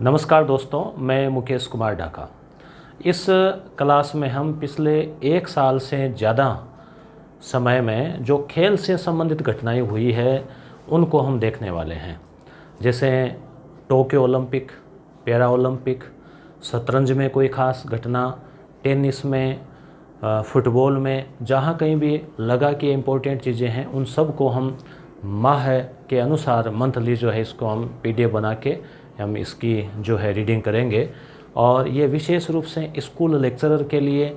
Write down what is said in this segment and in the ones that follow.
नमस्कार दोस्तों, मैं मुकेश कुमार ढाका। इस क्लास में हम पिछले एक साल से ज़्यादा समय में जो खेल से संबंधित घटनाएं हुई है उनको हम देखने वाले हैं। जैसे टोक्यो ओलंपिक, पैरा ओलंपिक, शतरंज में कोई ख़ास घटना, टेनिस में, फुटबॉल में, जहाँ कहीं भी लगा कि इम्पोर्टेंट चीज़ें हैं उन सब को हम माह के अनुसार मंथली जो है इसको हम पीडीएफ बना के हम इसकी जो है रीडिंग करेंगे। और ये विशेष रूप से स्कूल लेक्चरर के लिए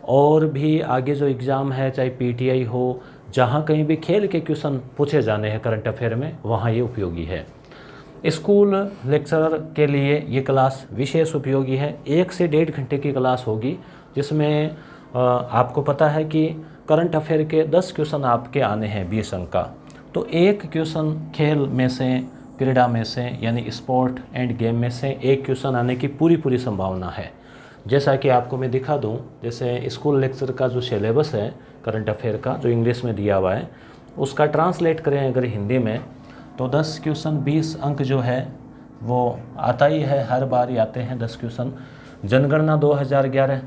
और भी आगे जो एग्ज़ाम है, चाहे पीटीआई हो, जहाँ कहीं भी खेल के क्वेश्चन पूछे जाने हैं करंट अफेयर में, वहाँ ये उपयोगी है। स्कूल लेक्चरर के लिए ये क्लास विशेष उपयोगी है। 1 से 1.5 घंटे की क्लास होगी, जिसमें आपको पता है कि करंट अफेयर के 10 क्वेश्चन आपके आने हैं 20 अंक का। तो एक क्वेश्चन खेल में से, क्रीड़ा में से, यानी स्पोर्ट एंड गेम में से एक क्वेश्चन आने की पूरी संभावना है। जैसा कि आपको मैं दिखा दूं, जैसे स्कूल लेक्चर का जो सिलेबस है करंट अफेयर का, जो इंग्लिश में दिया हुआ है, उसका ट्रांसलेट करें अगर हिंदी में, तो 10 क्वेश्चन 20 अंक जो है वो आता ही है, हर बार ही आते हैं 10 क्वेश्चन। जनगणना 2011,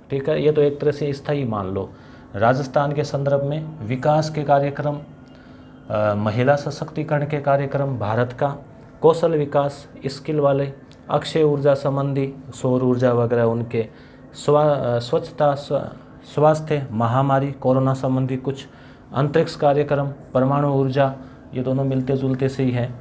ठीक है, ये तो एक तरह से स्थायी मान लो। राजस्थान के संदर्भ में विकास के कार्यक्रम, महिला सशक्तिकरण के कार्यक्रम भारत का, कौशल विकास, स्किल वाले, अक्षय ऊर्जा संबंधी, सौर ऊर्जा वगैरह उनके, स्वच्छता, स्वास्थ्य, महामारी, कोरोना संबंधी कुछ, अंतरिक्ष कार्यक्रम, परमाणु ऊर्जा, ये दोनों मिलते जुलते से ही हैं।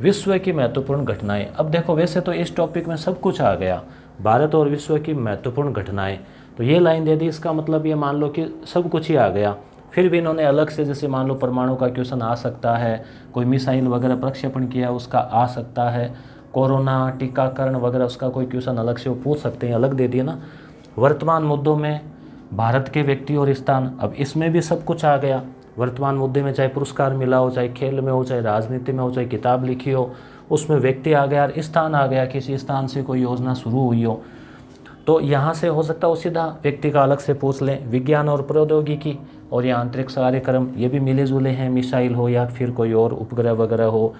विश्व की महत्वपूर्ण घटनाएं, अब देखो वैसे तो इस टॉपिक में सब कुछ आ गया, भारत और विश्व की महत्वपूर्ण घटनाएं, तो ये लाइन दे दी, इसका मतलब ये मान लो कि सब कुछ ही आ गया। फिर भी इन्होंने अलग से, जैसे मान लो परमाणु का क्वेश्चन आ सकता है, कोई मिसाइल वगैरह प्रक्षेपण किया उसका आ सकता है, कोरोना, टीकाकरण वगैरह उसका कोई क्वेश्चन अलग से वो पूछ सकते हैं, अलग दे दिए ना। वर्तमान मुद्दों में भारत के व्यक्ति और स्थान, अब इसमें भी सब कुछ आ गया। वर्तमान मुद्दे में चाहे पुरस्कार मिला हो, चाहे खेल में हो, चाहे राजनीति में हो, चाहे किताब लिखी हो, उसमें व्यक्ति आ गया, स्थान आ गया, किसी स्थान से कोई योजना शुरू हुई हो, तो यहाँ से हो सकता है वो सीधा व्यक्ति का अलग से पूछ लें। विज्ञान और प्रौद्योगिकी और या अंतरिक्ष कार्यक्रम, ये भी मिले जुले हैं, मिसाइल हो या फिर कोई और उपग्रह वगैरह हो।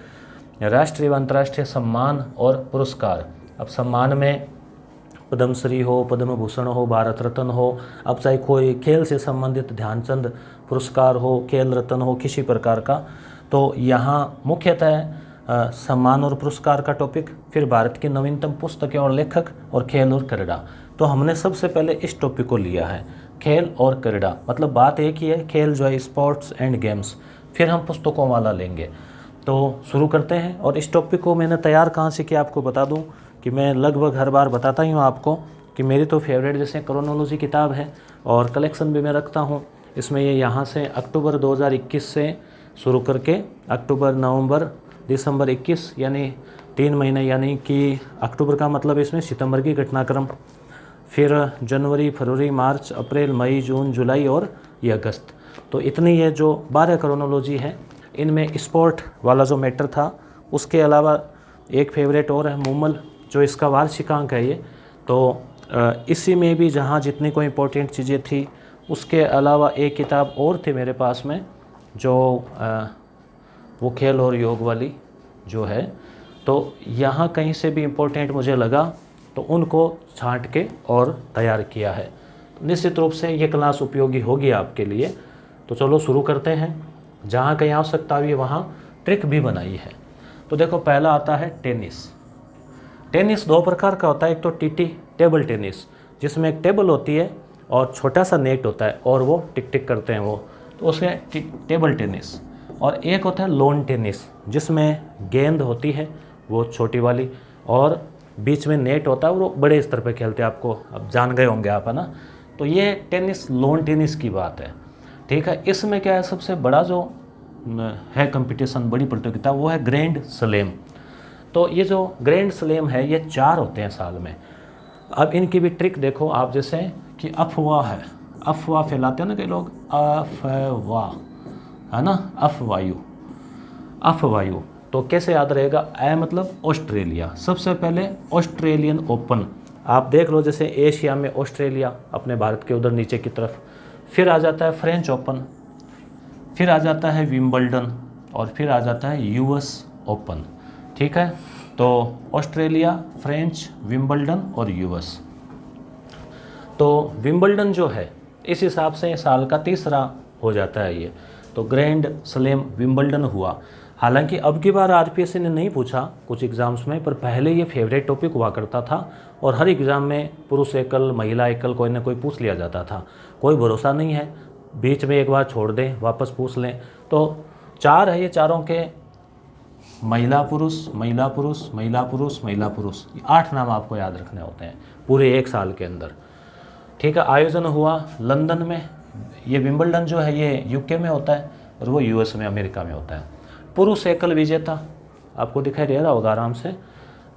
राष्ट्रीय व अंतर्राष्ट्रीय सम्मान और पुरस्कार, अब सम्मान में पद्मश्री हो, पद्म भूषण हो, भारत रत्न हो, अब चाहे कोई खेल से संबंधित ध्यानचंद पुरस्कार हो, खेल रत्न हो, किसी प्रकार का, तो यहाँ मुख्यतः सम्मान और पुरस्कार का टॉपिक। फिर भारत की नवीनतम पुस्तकें और लेखक, और खेल और क्रीड़ा। तो हमने सबसे पहले इस टॉपिक को लिया है, खेल और क्रीड़ा, मतलब बात एक ही है, खेल जो है स्पोर्ट्स एंड गेम्स। फिर हम पुस्तकों वाला लेंगे। तो शुरू करते हैं। और इस टॉपिक को मैंने तैयार कहाँ से किया आपको बता दूं कि मैं लगभग हर बार बताता ही हूँ आपको कि मेरी तो फेवरेट जैसे क्रोनोलॉजी किताब है, और कलेक्शन भी मैं रखता हूँ। इसमें ये यहाँ से अक्टूबर 2021 से शुरू करके अक्टूबर, नवंबर, दिसंबर 21, यानी 3 महीने, यानी कि अक्टूबर का मतलब इसमें सितंबर की घटनाक्रम, फिर जनवरी, फरवरी, मार्च, अप्रैल, मई, जून, जुलाई और ये अगस्त। तो इतनी ये जो 12 क्रोनोलॉजी है, इनमें स्पोर्ट वाला जो मैटर था, उसके अलावा एक फेवरेट और है मूमल, जो इसका वार्षिकांक है ये। तो इसी में भी जहाँ जितनी कोई इंपॉर्टेंट चीज़ें थी, उसके अलावा एक किताब और थी मेरे पास में, जो वो खेल और योग वाली जो है। तो यहाँ कहीं से भी इम्पोर्टेंट मुझे लगा तो उनको छांट के और तैयार किया है। निश्चित रूप से ये क्लास उपयोगी होगी आपके लिए। तो चलो शुरू करते हैं। जहाँ कहीं आवश्यकता हुई वहाँ ट्रिक भी बनाई है। तो देखो, पहला आता है टेनिस। टेनिस 2 प्रकार का होता है, एक तो टीटी, टेबल टेनिस, जिसमें एक टेबल होती है और छोटा सा नेट होता है और वो टिक टिक करते हैं वो, तो उसके टेबल टेनिस। और एक होता है लॉन टेनिस, जिसमें गेंद होती है वो छोटी वाली और बीच में नेट होता है, वो बड़े स्तर पे खेलते हैं, आपको अब जान गए होंगे आप, है ना। तो ये टेनिस, लॉन टेनिस की बात है, ठीक है। इसमें क्या है, सबसे बड़ा जो है कंपटीशन, बड़ी प्रतियोगिता, वो है ग्रैंड स्लैम। तो ये जो ग्रैंड स्लैम है, ये 4 होते हैं साल में। अब इनकी भी ट्रिक देखो आप, जैसे कि अफवाह है, अफवाह फैलाते हैं ना कई लोग, अफवाह, है ना, अफवायु, अफवायु। तो कैसे याद रहेगा, ए मतलब ऑस्ट्रेलिया, सबसे पहले ऑस्ट्रेलियन ओपन, आप देख लो, जैसे एशिया में ऑस्ट्रेलिया, अपने भारत के उधर नीचे की तरफ। फिर आ जाता है फ्रेंच ओपन, फिर आ जाता है विंबलडन, और फिर आ जाता है यूएस ओपन, ठीक है। तो ऑस्ट्रेलिया, फ्रेंच, विंबलडन और यूएस। तो विंबलडन जो है इस हिसाब से साल का तीसरा हो जाता है ये। तो ग्रैंड स्लैम विंबलडन हुआ। हालांकि अब की बार आरपीएससी ने नहीं पूछा कुछ एग्ज़ाम्स में, पर पहले ये फेवरेट टॉपिक हुआ करता था और हर एग्ज़ाम में पुरुष एकल, महिला एकल कोई ना कोई पूछ लिया जाता था। कोई भरोसा नहीं है, बीच में एक बार छोड़ दें, वापस पूछ लें। तो 4 है ये, चारों के महिला पुरुष, महिला पुरुष, महिला पुरुष, महिला पुरुष, 8 नाम आपको याद रखने होते हैं पूरे एक साल के अंदर। ठीक है। आयोजन हुआ लंदन में। ये विंबलडन जो है ये यूके में होता है और वो यूएस में, अमेरिका में होता है। पुरुष एकल विजेता आपको दिखाई दे रहा होगा आराम से।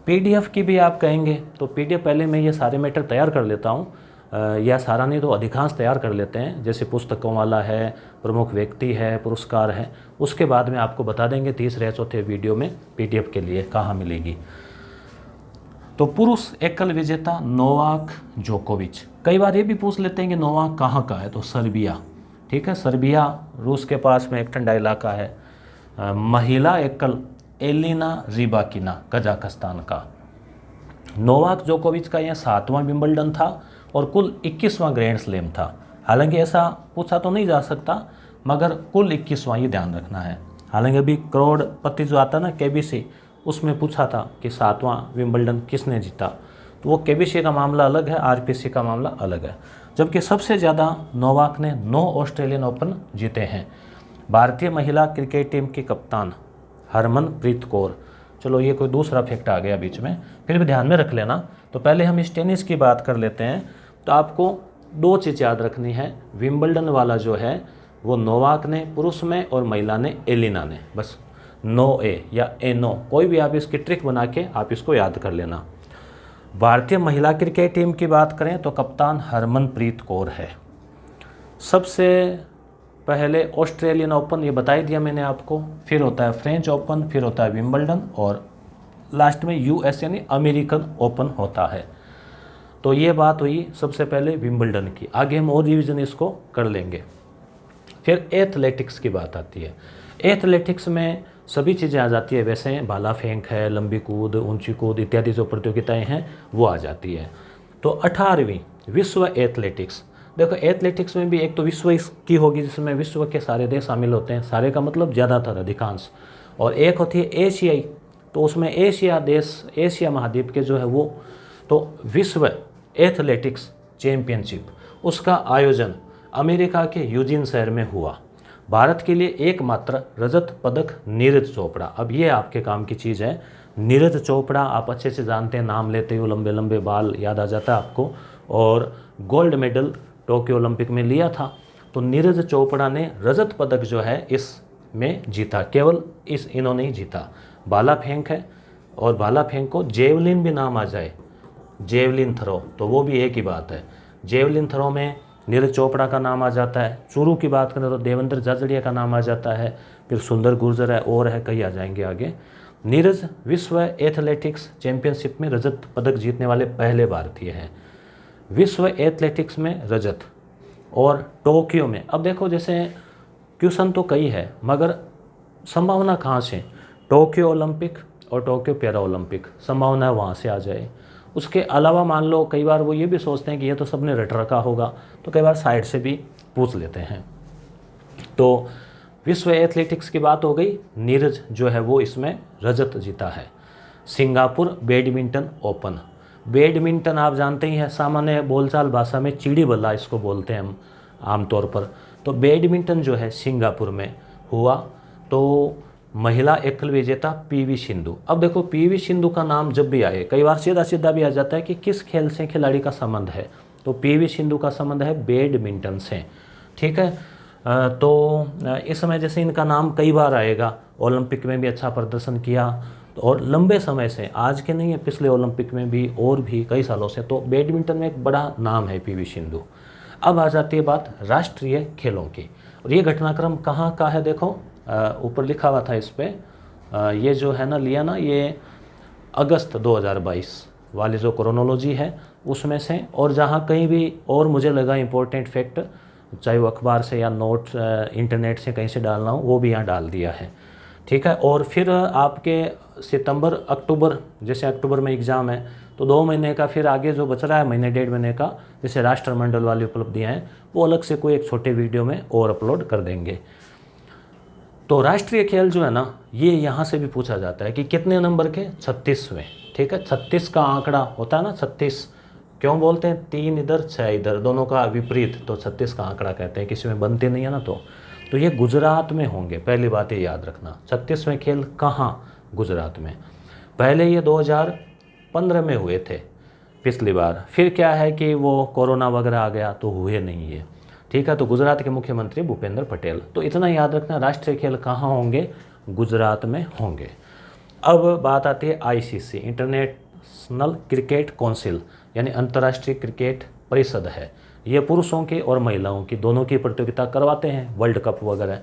पीडीएफ की भी आप कहेंगे तो पीडीएफ पहले मैं ये सारे मैटर तैयार कर लेता हूँ, या सारा नहीं तो अधिकांश तैयार कर लेते हैं, जैसे पुस्तकों वाला है, प्रमुख व्यक्ति है, पुरस्कार है, उसके बाद में आपको बता देंगे तीसरे चौथे वीडियो में पीडीएफ के लिए कहाँ मिलेगी। तो पुरुष एकल विजेता नोवाक जोकोविच। कई बार ये भी पूछ लेते हैं कि नोवाक कहाँ का है, तो सर्बिया। ठीक है, सर्बिया रूस के पास में एक ठंडा इलाका है। महिला एकल एलिना रिबाकिना कजाकिस्तान का। नोवाक जोकोविच का यह 7वां विंबलडन था और कुल 21वां ग्रैंड स्लैम था। हालांकि ऐसा पूछा तो नहीं जा सकता, मगर कुल 21वां ये ध्यान रखना है। हालांकि अभी करोड़पति जो आता ना केबीसी, उसमें पूछा था कि 7वां विंबलडन किसने जीता, तो वो केबीसी का मामला अलग है, आरपीसी का मामला अलग है। जबकि सबसे ज़्यादा नोवाक ने 9 ऑस्ट्रेलियन ओपन जीते हैं। भारतीय महिला क्रिकेट टीम की कप्तान हरमनप्रीत कौर। चलो ये कोई दूसरा फैक्ट आ गया बीच में, फिर भी ध्यान में रख लेना। तो पहले हम इस टेनिस की बात कर लेते हैं। तो आपको 2 चीज़ याद रखनी है। विंबलडन वाला जो है वो नोवाक ने पुरुष में और महिला ने एलिना ने, बस नो ए या ए नो, कोई भी आप इसकी ट्रिक बना के आप इसको याद कर लेना। भारतीय महिला क्रिकेट टीम की बात करें तो कप्तान हरमनप्रीत कौर है। सबसे पहले ऑस्ट्रेलियन ओपन, ये बता ही दिया मैंने आपको, फिर होता है फ्रेंच ओपन, फिर होता है विंबलडन और लास्ट में यूएस यानी अमेरिकन ओपन होता है। तो ये बात हुई सबसे पहले विंबलडन की। आगे हम और रिवीजन इसको कर लेंगे। फिर एथलेटिक्स की बात आती है। एथलेटिक्स में सभी चीज़ें आ जाती है, वैसे भाला फेंक है, लंबी कूद, ऊंची कूद इत्यादि जो प्रतियोगिताएं हैं वो आ जाती है। तो 18वीं विश्व एथलेटिक्स। देखो एथलेटिक्स में भी एक तो विश्व की होगी जिसमें विश्व के सारे देश शामिल होते हैं, सारे का मतलब ज़्यादातर, अधिकांश, और एक होती है एशियाई, तो उसमें एशिया देश, एशिया महाद्वीप के जो है वो। तो विश्व एथलेटिक्स चैम्पियनशिप, उसका आयोजन अमेरिका के यूजिन शहर में हुआ। भारत के लिए एकमात्र रजत पदक नीरज चोपड़ा। अब ये आपके काम की चीज़ है। नीरज चोपड़ा आप अच्छे से जानते हैं, नाम लेते हो लंबे लंबे बाल याद आ जाता है आपको। और गोल्ड मेडल टोक्यो ओलंपिक में लिया था। तो नीरज चोपड़ा ने रजत पदक जो है इसमें जीता। केवल इन्होंने ही जीता। भाला फेंक है, और भाला फेंक को जेवलिन भी नाम आ जाए, जेवलिन थ्रो, तो वो भी एक ही बात है। जेवलिन थ्रो में नीरज चोपड़ा का नाम आ जाता है। चूरू की बात करें तो देवेंद्र झाझड़िया का नाम आ जाता है। फिर सुंदर गुर्जर है, और है, कई आ जाएंगे आगे। नीरज विश्व एथलेटिक्स चैंपियनशिप में रजत पदक जीतने वाले पहले भारतीय हैं। विश्व एथलेटिक्स में रजत। और टोक्यो में, अब देखो जैसे क्वेश्चन तो कई है, मगर संभावना कहाँ से? टोक्यो ओलंपिक और टोक्यो पैरा ओलंपिक, संभावना है वहाँ से आ जाए। उसके अलावा मान लो कई बार वो ये भी सोचते हैं कि ये तो सबने रट रखा होगा, तो कई बार साइड से भी पूछ लेते हैं। तो विश्व एथलेटिक्स की बात हो गई। नीरज जो है वो इसमें रजत जीता है। Singapore badminton open. बैडमिंटन आप जानते ही हैं, सामान्य बोलचाल भाषा में चिड़ी बल्ला इसको बोलते हैं हम आमतौर पर। तो बैडमिंटन जो है सिंगापुर में हुआ। तो महिला एकल विजेता पीवी सिंधु। अब देखो पीवी सिंधु का नाम जब भी आए, कई बार सीधा सीधा भी आ जाता है कि किस खेल से खिलाड़ी का संबंध है, तो पीवी सिंधु का संबंध है बैडमिंटन से। ठीक है। तो इस समय जैसे इनका नाम कई बार आएगा, ओलंपिक में भी अच्छा प्रदर्शन किया, तो और लंबे समय से, आज के नहीं है, पिछले ओलंपिक में भी और भी कई सालों से, तो बैडमिंटन में एक बड़ा नाम है पीवी सिंधु। अब आ जाती है बात राष्ट्रीय खेलों की, और ये घटनाक्रम कहाँ का है देखो, ऊपर लिखा हुआ था इस पर। ये जो है ना लिया ना, ये अगस्त 2022 वाली जो क्रोनोलॉजी है उसमें से, और जहाँ कहीं भी और मुझे लगा इम्पोर्टेंट फैक्ट, चाहे वो अखबार से या नोट इंटरनेट से कहीं से डालना हो, वो भी यहाँ डाल दिया है। ठीक है। और फिर आपके सितंबर अक्टूबर, जैसे अक्टूबर में एग्ज़ाम है तो 2 महीने का फिर आगे जो बच रहा है, महीने 1.5 महीने का, जैसे राष्ट्रमंडल वाली उपलब्धियाँ हैं वो अलग से कोई एक छोटे वीडियो में और अपलोड कर देंगे। तो राष्ट्रीय खेल जो है ना, ये यहाँ से भी पूछा जाता है कि कितने नंबर के, 36वें। ठीक है, 36 का आंकड़ा होता है ना, 36 क्यों बोलते हैं, 3 इधर 6 इधर, दोनों का विपरीत, तो 36 का आंकड़ा कहते हैं। किसी में बनते नहीं है ना, तो ये गुजरात में होंगे, पहली बात ये याद रखना। 36वें खेल कहाँ, गुजरात में। पहले ये 2015 में हुए थे पिछली बार, फिर क्या है कि वो कोरोना वगैरह आ गया तो हुए नहीं ये। ठीक है, तो गुजरात के मुख्यमंत्री भूपेंद्र पटेल। तो इतना याद रखना, राष्ट्रीय खेल कहाँ होंगे, गुजरात में होंगे। अब बात आती है आईसीसी, इंटरनेशनल क्रिकेट काउंसिल, यानी अंतर्राष्ट्रीय क्रिकेट परिषद है। ये पुरुषों की और महिलाओं की दोनों की प्रतियोगिता करवाते हैं, वर्ल्ड कप वगैरह।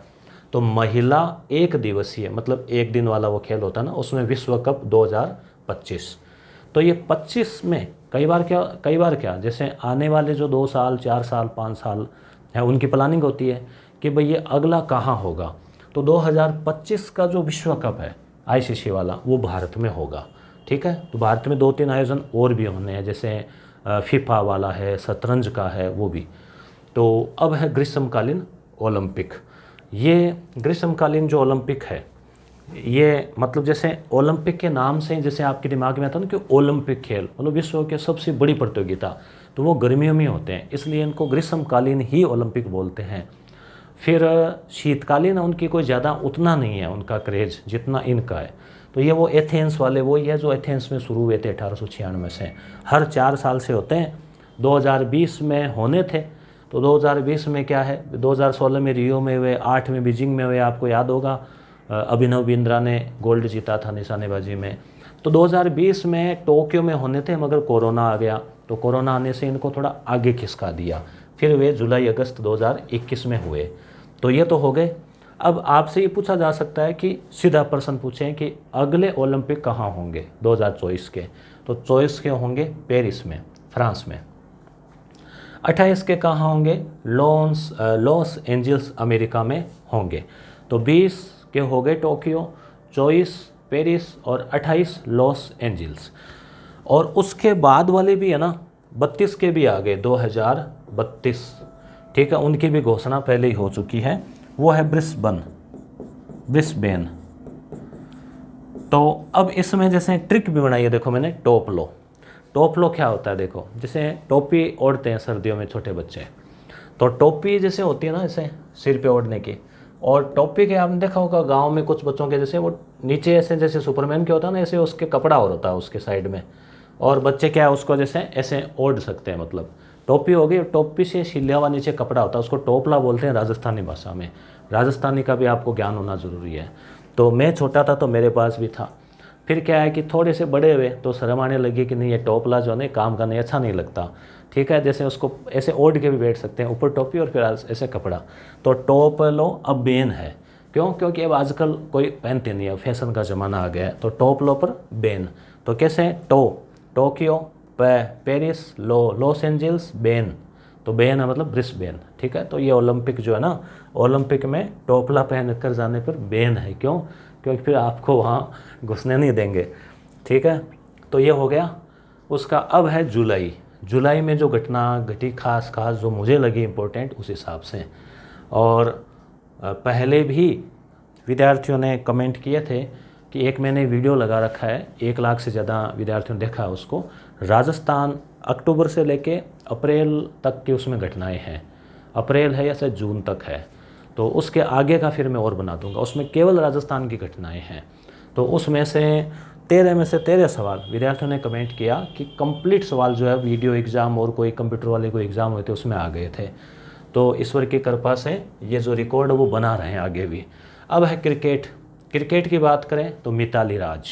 तो महिला एक दिवसीय, मतलब एक दिन वाला वो खेल होता है ना, उसमें विश्व कप 2025। तो ये 25 में कई बार क्या जैसे आने वाले जो 2 साल 4 साल 5 साल है, उनकी प्लानिंग होती है कि भाई ये अगला कहाँ होगा। तो 2025 का जो विश्व कप है आईसीसी वाला, वो भारत में होगा। ठीक है, तो भारत में 2-3 आयोजन और भी होने हैं, जैसे फीफा वाला है, शतरंज का है, वो भी। तो अब है ग्रीष्मकालीन ओलंपिक। ये ग्रीष्मकालीन जो ओलंपिक है, ये मतलब जैसे ओलंपिक के नाम से जैसे आपके दिमाग में आता है ना कि ओलंपिक खेल मतलब विश्व के सबसे बड़ी प्रतियोगिता, तो वो गर्मियों में होते हैं, इसलिए इनको ग्रीष्मकालीन ही ओलंपिक बोलते हैं। फिर शीतकालीन उनकी कोई ज़्यादा उतना नहीं है उनका क्रेज जितना इनका है। तो ये वो एथेंस वाले वही है जो एथेंस में शुरू हुए थे 1896 से, हर 4 साल से होते हैं। 2020 में होने थे, तो 2020 में क्या है, 2016 में रियो में हुए, 8 में बीजिंग में हुए, आपको याद होगा अभिनव बिंद्रा ने गोल्ड जीता था निशानेबाजी में। तो 2020 में टोक्यो में होने थे, मगर कोरोना आ गया, तो कोरोना आने से इनको थोड़ा आगे खिसका दिया, फिर वे जुलाई अगस्त 2021 में हुए। तो ये तो हो गए। अब आपसे ये पूछा जा सकता है कि सीधा प्रश्न पूछें कि अगले ओलंपिक कहाँ होंगे 2024 के, तो 24 के होंगे पेरिस में, फ्रांस में। 28 के कहाँ होंगे, लॉस एंजल्स अमेरिका में होंगे। तो 20 के हो गए टोक्यो, 24 पेरिस और 28 लॉस एंजल्स। और उसके बाद वाले भी है ना, 32 के भी आ गए, 2032। ठीक है, उनकी भी घोषणा पहले ही हो चुकी है, वो है ब्रिस्बेन। तो अब इसमें जैसे ट्रिक भी बनाई है, देखो मैंने, टॉप लो क्या होता है, देखो जैसे टोपी ओढ़ते हैं सर्दियों में छोटे बच्चे, तो टोपी जैसे होती है ना ऐसे सिर पे ओढ़ने की, और टोपी के आपने देखा होगा गांव में कुछ बच्चों के जैसे वो नीचे ऐसे जैसे सुपरमैन के होता है ना, ऐसे उसके कपड़ा और होता है उसके साइड में, और बच्चे क्या है उसको जैसे ऐसे ओढ़ सकते हैं, मतलब टोपी हो गई। टोपी से सिला हुआ नीचे कपड़ा होता है, उसको टोपला बोलते हैं राजस्थानी भाषा में। राजस्थानी का भी आपको ज्ञान होना ज़रूरी है। तो मैं छोटा था तो मेरे पास भी था, फिर क्या है कि थोड़े से बड़े हुए तो शर्म आने लगी कि नहीं ये टोपला जो है काम करने अच्छा नहीं लगता। ठीक है, जैसे उसको ऐसे ओढ़ के भी बैठ सकते हैं, ऊपर टोपी और फिर ऐसे कपड़ा। तो टॉप लो अब बैन है, क्यों, क्योंकि अब आजकल कोई पहनते नहीं है, फैशन का ज़माना आ गया है। तो टॉप लो पर बैन, तो कैसे, Tokyo, Paris, Los Angeles, ban. तो बैन है मतलब ब्रिस्बेन। ठीक है, तो ये ओलंपिक जो है ना, ओलंपिक में टोपला पहन कर जाने पर बैन है, क्यों, क्योंकि फिर आपको वहाँ घुसने नहीं देंगे। ठीक है, तो ये हो गया उसका। अब है जुलाई में जो घटना घटी खास जो मुझे लगी इम्पोर्टेंट उस हिसाब से, और पहले भी विद्यार्थियों ने कमेंट किए थे कि एक मैंने वीडियो लगा रखा है, 1 लाख से ज़्यादा विद्यार्थियों ने देखा है उसको। राजस्थान अक्टूबर से लेके अप्रैल तक की उसमें घटनाएं हैं, अप्रैल है या शायद जून तक है, तो उसके आगे का फिर मैं और बना दूंगा, उसमें केवल राजस्थान की घटनाएं हैं। तो उसमें से 13 में से 13 सवाल विद्यार्थियों ने कमेंट किया कि कंप्लीट सवाल जो है वीडियो एग्ज़ाम और कोई कंप्यूटर वाले कोई एग्ज़ाम हुए थे उसमें आ गए थे। तो ईश्वर की कृपा से ये जो रिकॉर्ड है वो बना रहे हैं आगे भी। अब है क्रिकेट की बात करें तो मिताली राज।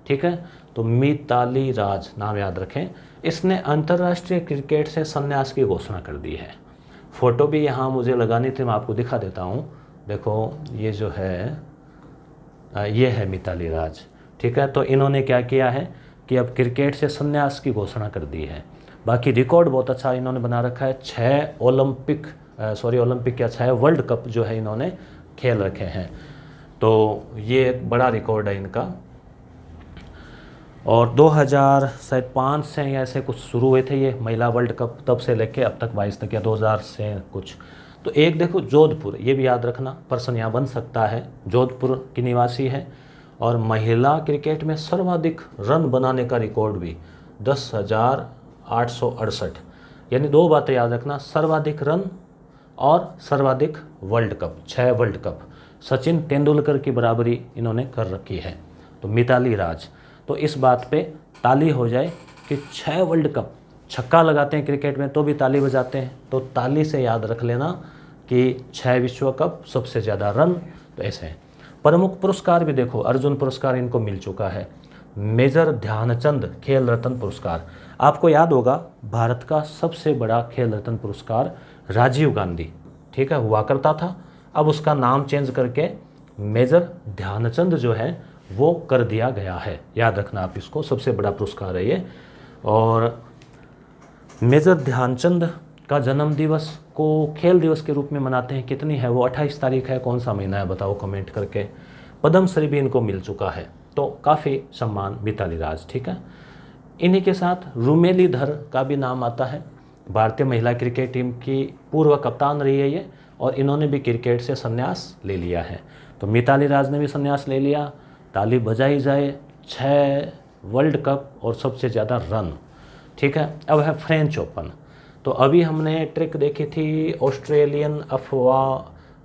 ठीक है, तो मिताली राज नाम याद रखें, इसने अंतर्राष्ट्रीय क्रिकेट से संन्यास की घोषणा कर दी है। फ़ोटो भी यहाँ मुझे लगानी थी, मैं आपको दिखा देता हूँ। देखो ये जो है ये है मिताली राज। ठीक है, तो इन्होंने क्या किया है कि अब क्रिकेट से संन्यास की घोषणा कर दी है। बाकी रिकॉर्ड बहुत अच्छा इन्होंने बना रखा है, 6 ओलंपिक क्या 6 वर्ल्ड कप जो है इन्होंने खेल रखे हैं। तो ये एक बड़ा रिकॉर्ड है इनका। और 2005 से या ऐसे कुछ शुरू हुए थे ये महिला वर्ल्ड कप, तब से लेके अब तक 22 तक या 2000 से कुछ। तो एक देखो जोधपुर, ये भी याद रखना, पर्सन यहाँ बन सकता है, जोधपुर की निवासी है। और महिला क्रिकेट में सर्वाधिक रन बनाने का रिकॉर्ड भी 10,868। यानी दो बातें याद रखना, सर्वाधिक रन और सर्वाधिक world cup, 6 world cup. Sachin Tendulkar की बराबरी इन्होंने कर रखी है। तो मिताली राज, तो इस बात पे ताली हो जाए कि 6 वर्ल्ड कप, छक्का लगाते हैं क्रिकेट में तो भी ताली बजाते हैं, तो ताली से याद रख लेना कि 6 विश्व कप, सबसे ज़्यादा रन। तो ऐसे हैं। प्रमुख पुरस्कार भी देखो, अर्जुन पुरस्कार इनको मिल चुका है, मेजर ध्यानचंद खेल रत्न पुरस्कार। आपको याद होगा भारत का सबसे बड़ा खेल रत्न पुरस्कार राजीव गांधी, ठीक है, हुआ करता था, अब उसका नाम चेंज करके मेजर ध्यानचंद जो है वो कर दिया गया है। याद रखना आप इसको, सबसे बड़ा पुरस्कार है ये। और मेजर ध्यानचंद का जन्म दिवस को खेल दिवस के रूप में मनाते हैं, कितनी है वो, 28 तारीख है, कौन सा महीना है बताओ कमेंट करके। पद्मश्री भी इनको मिल चुका है, तो काफ़ी सम्मान मिताली राज, ठीक है। इन्हीं के साथ रुमेलीधर का भी नाम आता है, भारतीय महिला क्रिकेट टीम की पूर्व कप्तान रही है ये, और इन्होंने भी क्रिकेट से संन्यास ले लिया है। तो मिताली राज ने भी संन्यास ले लिया, ताली बजाई जाए, 6 वर्ल्ड कप और सबसे ज़्यादा रन, ठीक है। अब है फ्रेंच ओपन। तो अभी हमने ट्रिक देखी थी ऑस्ट्रेलियन, अफवाह,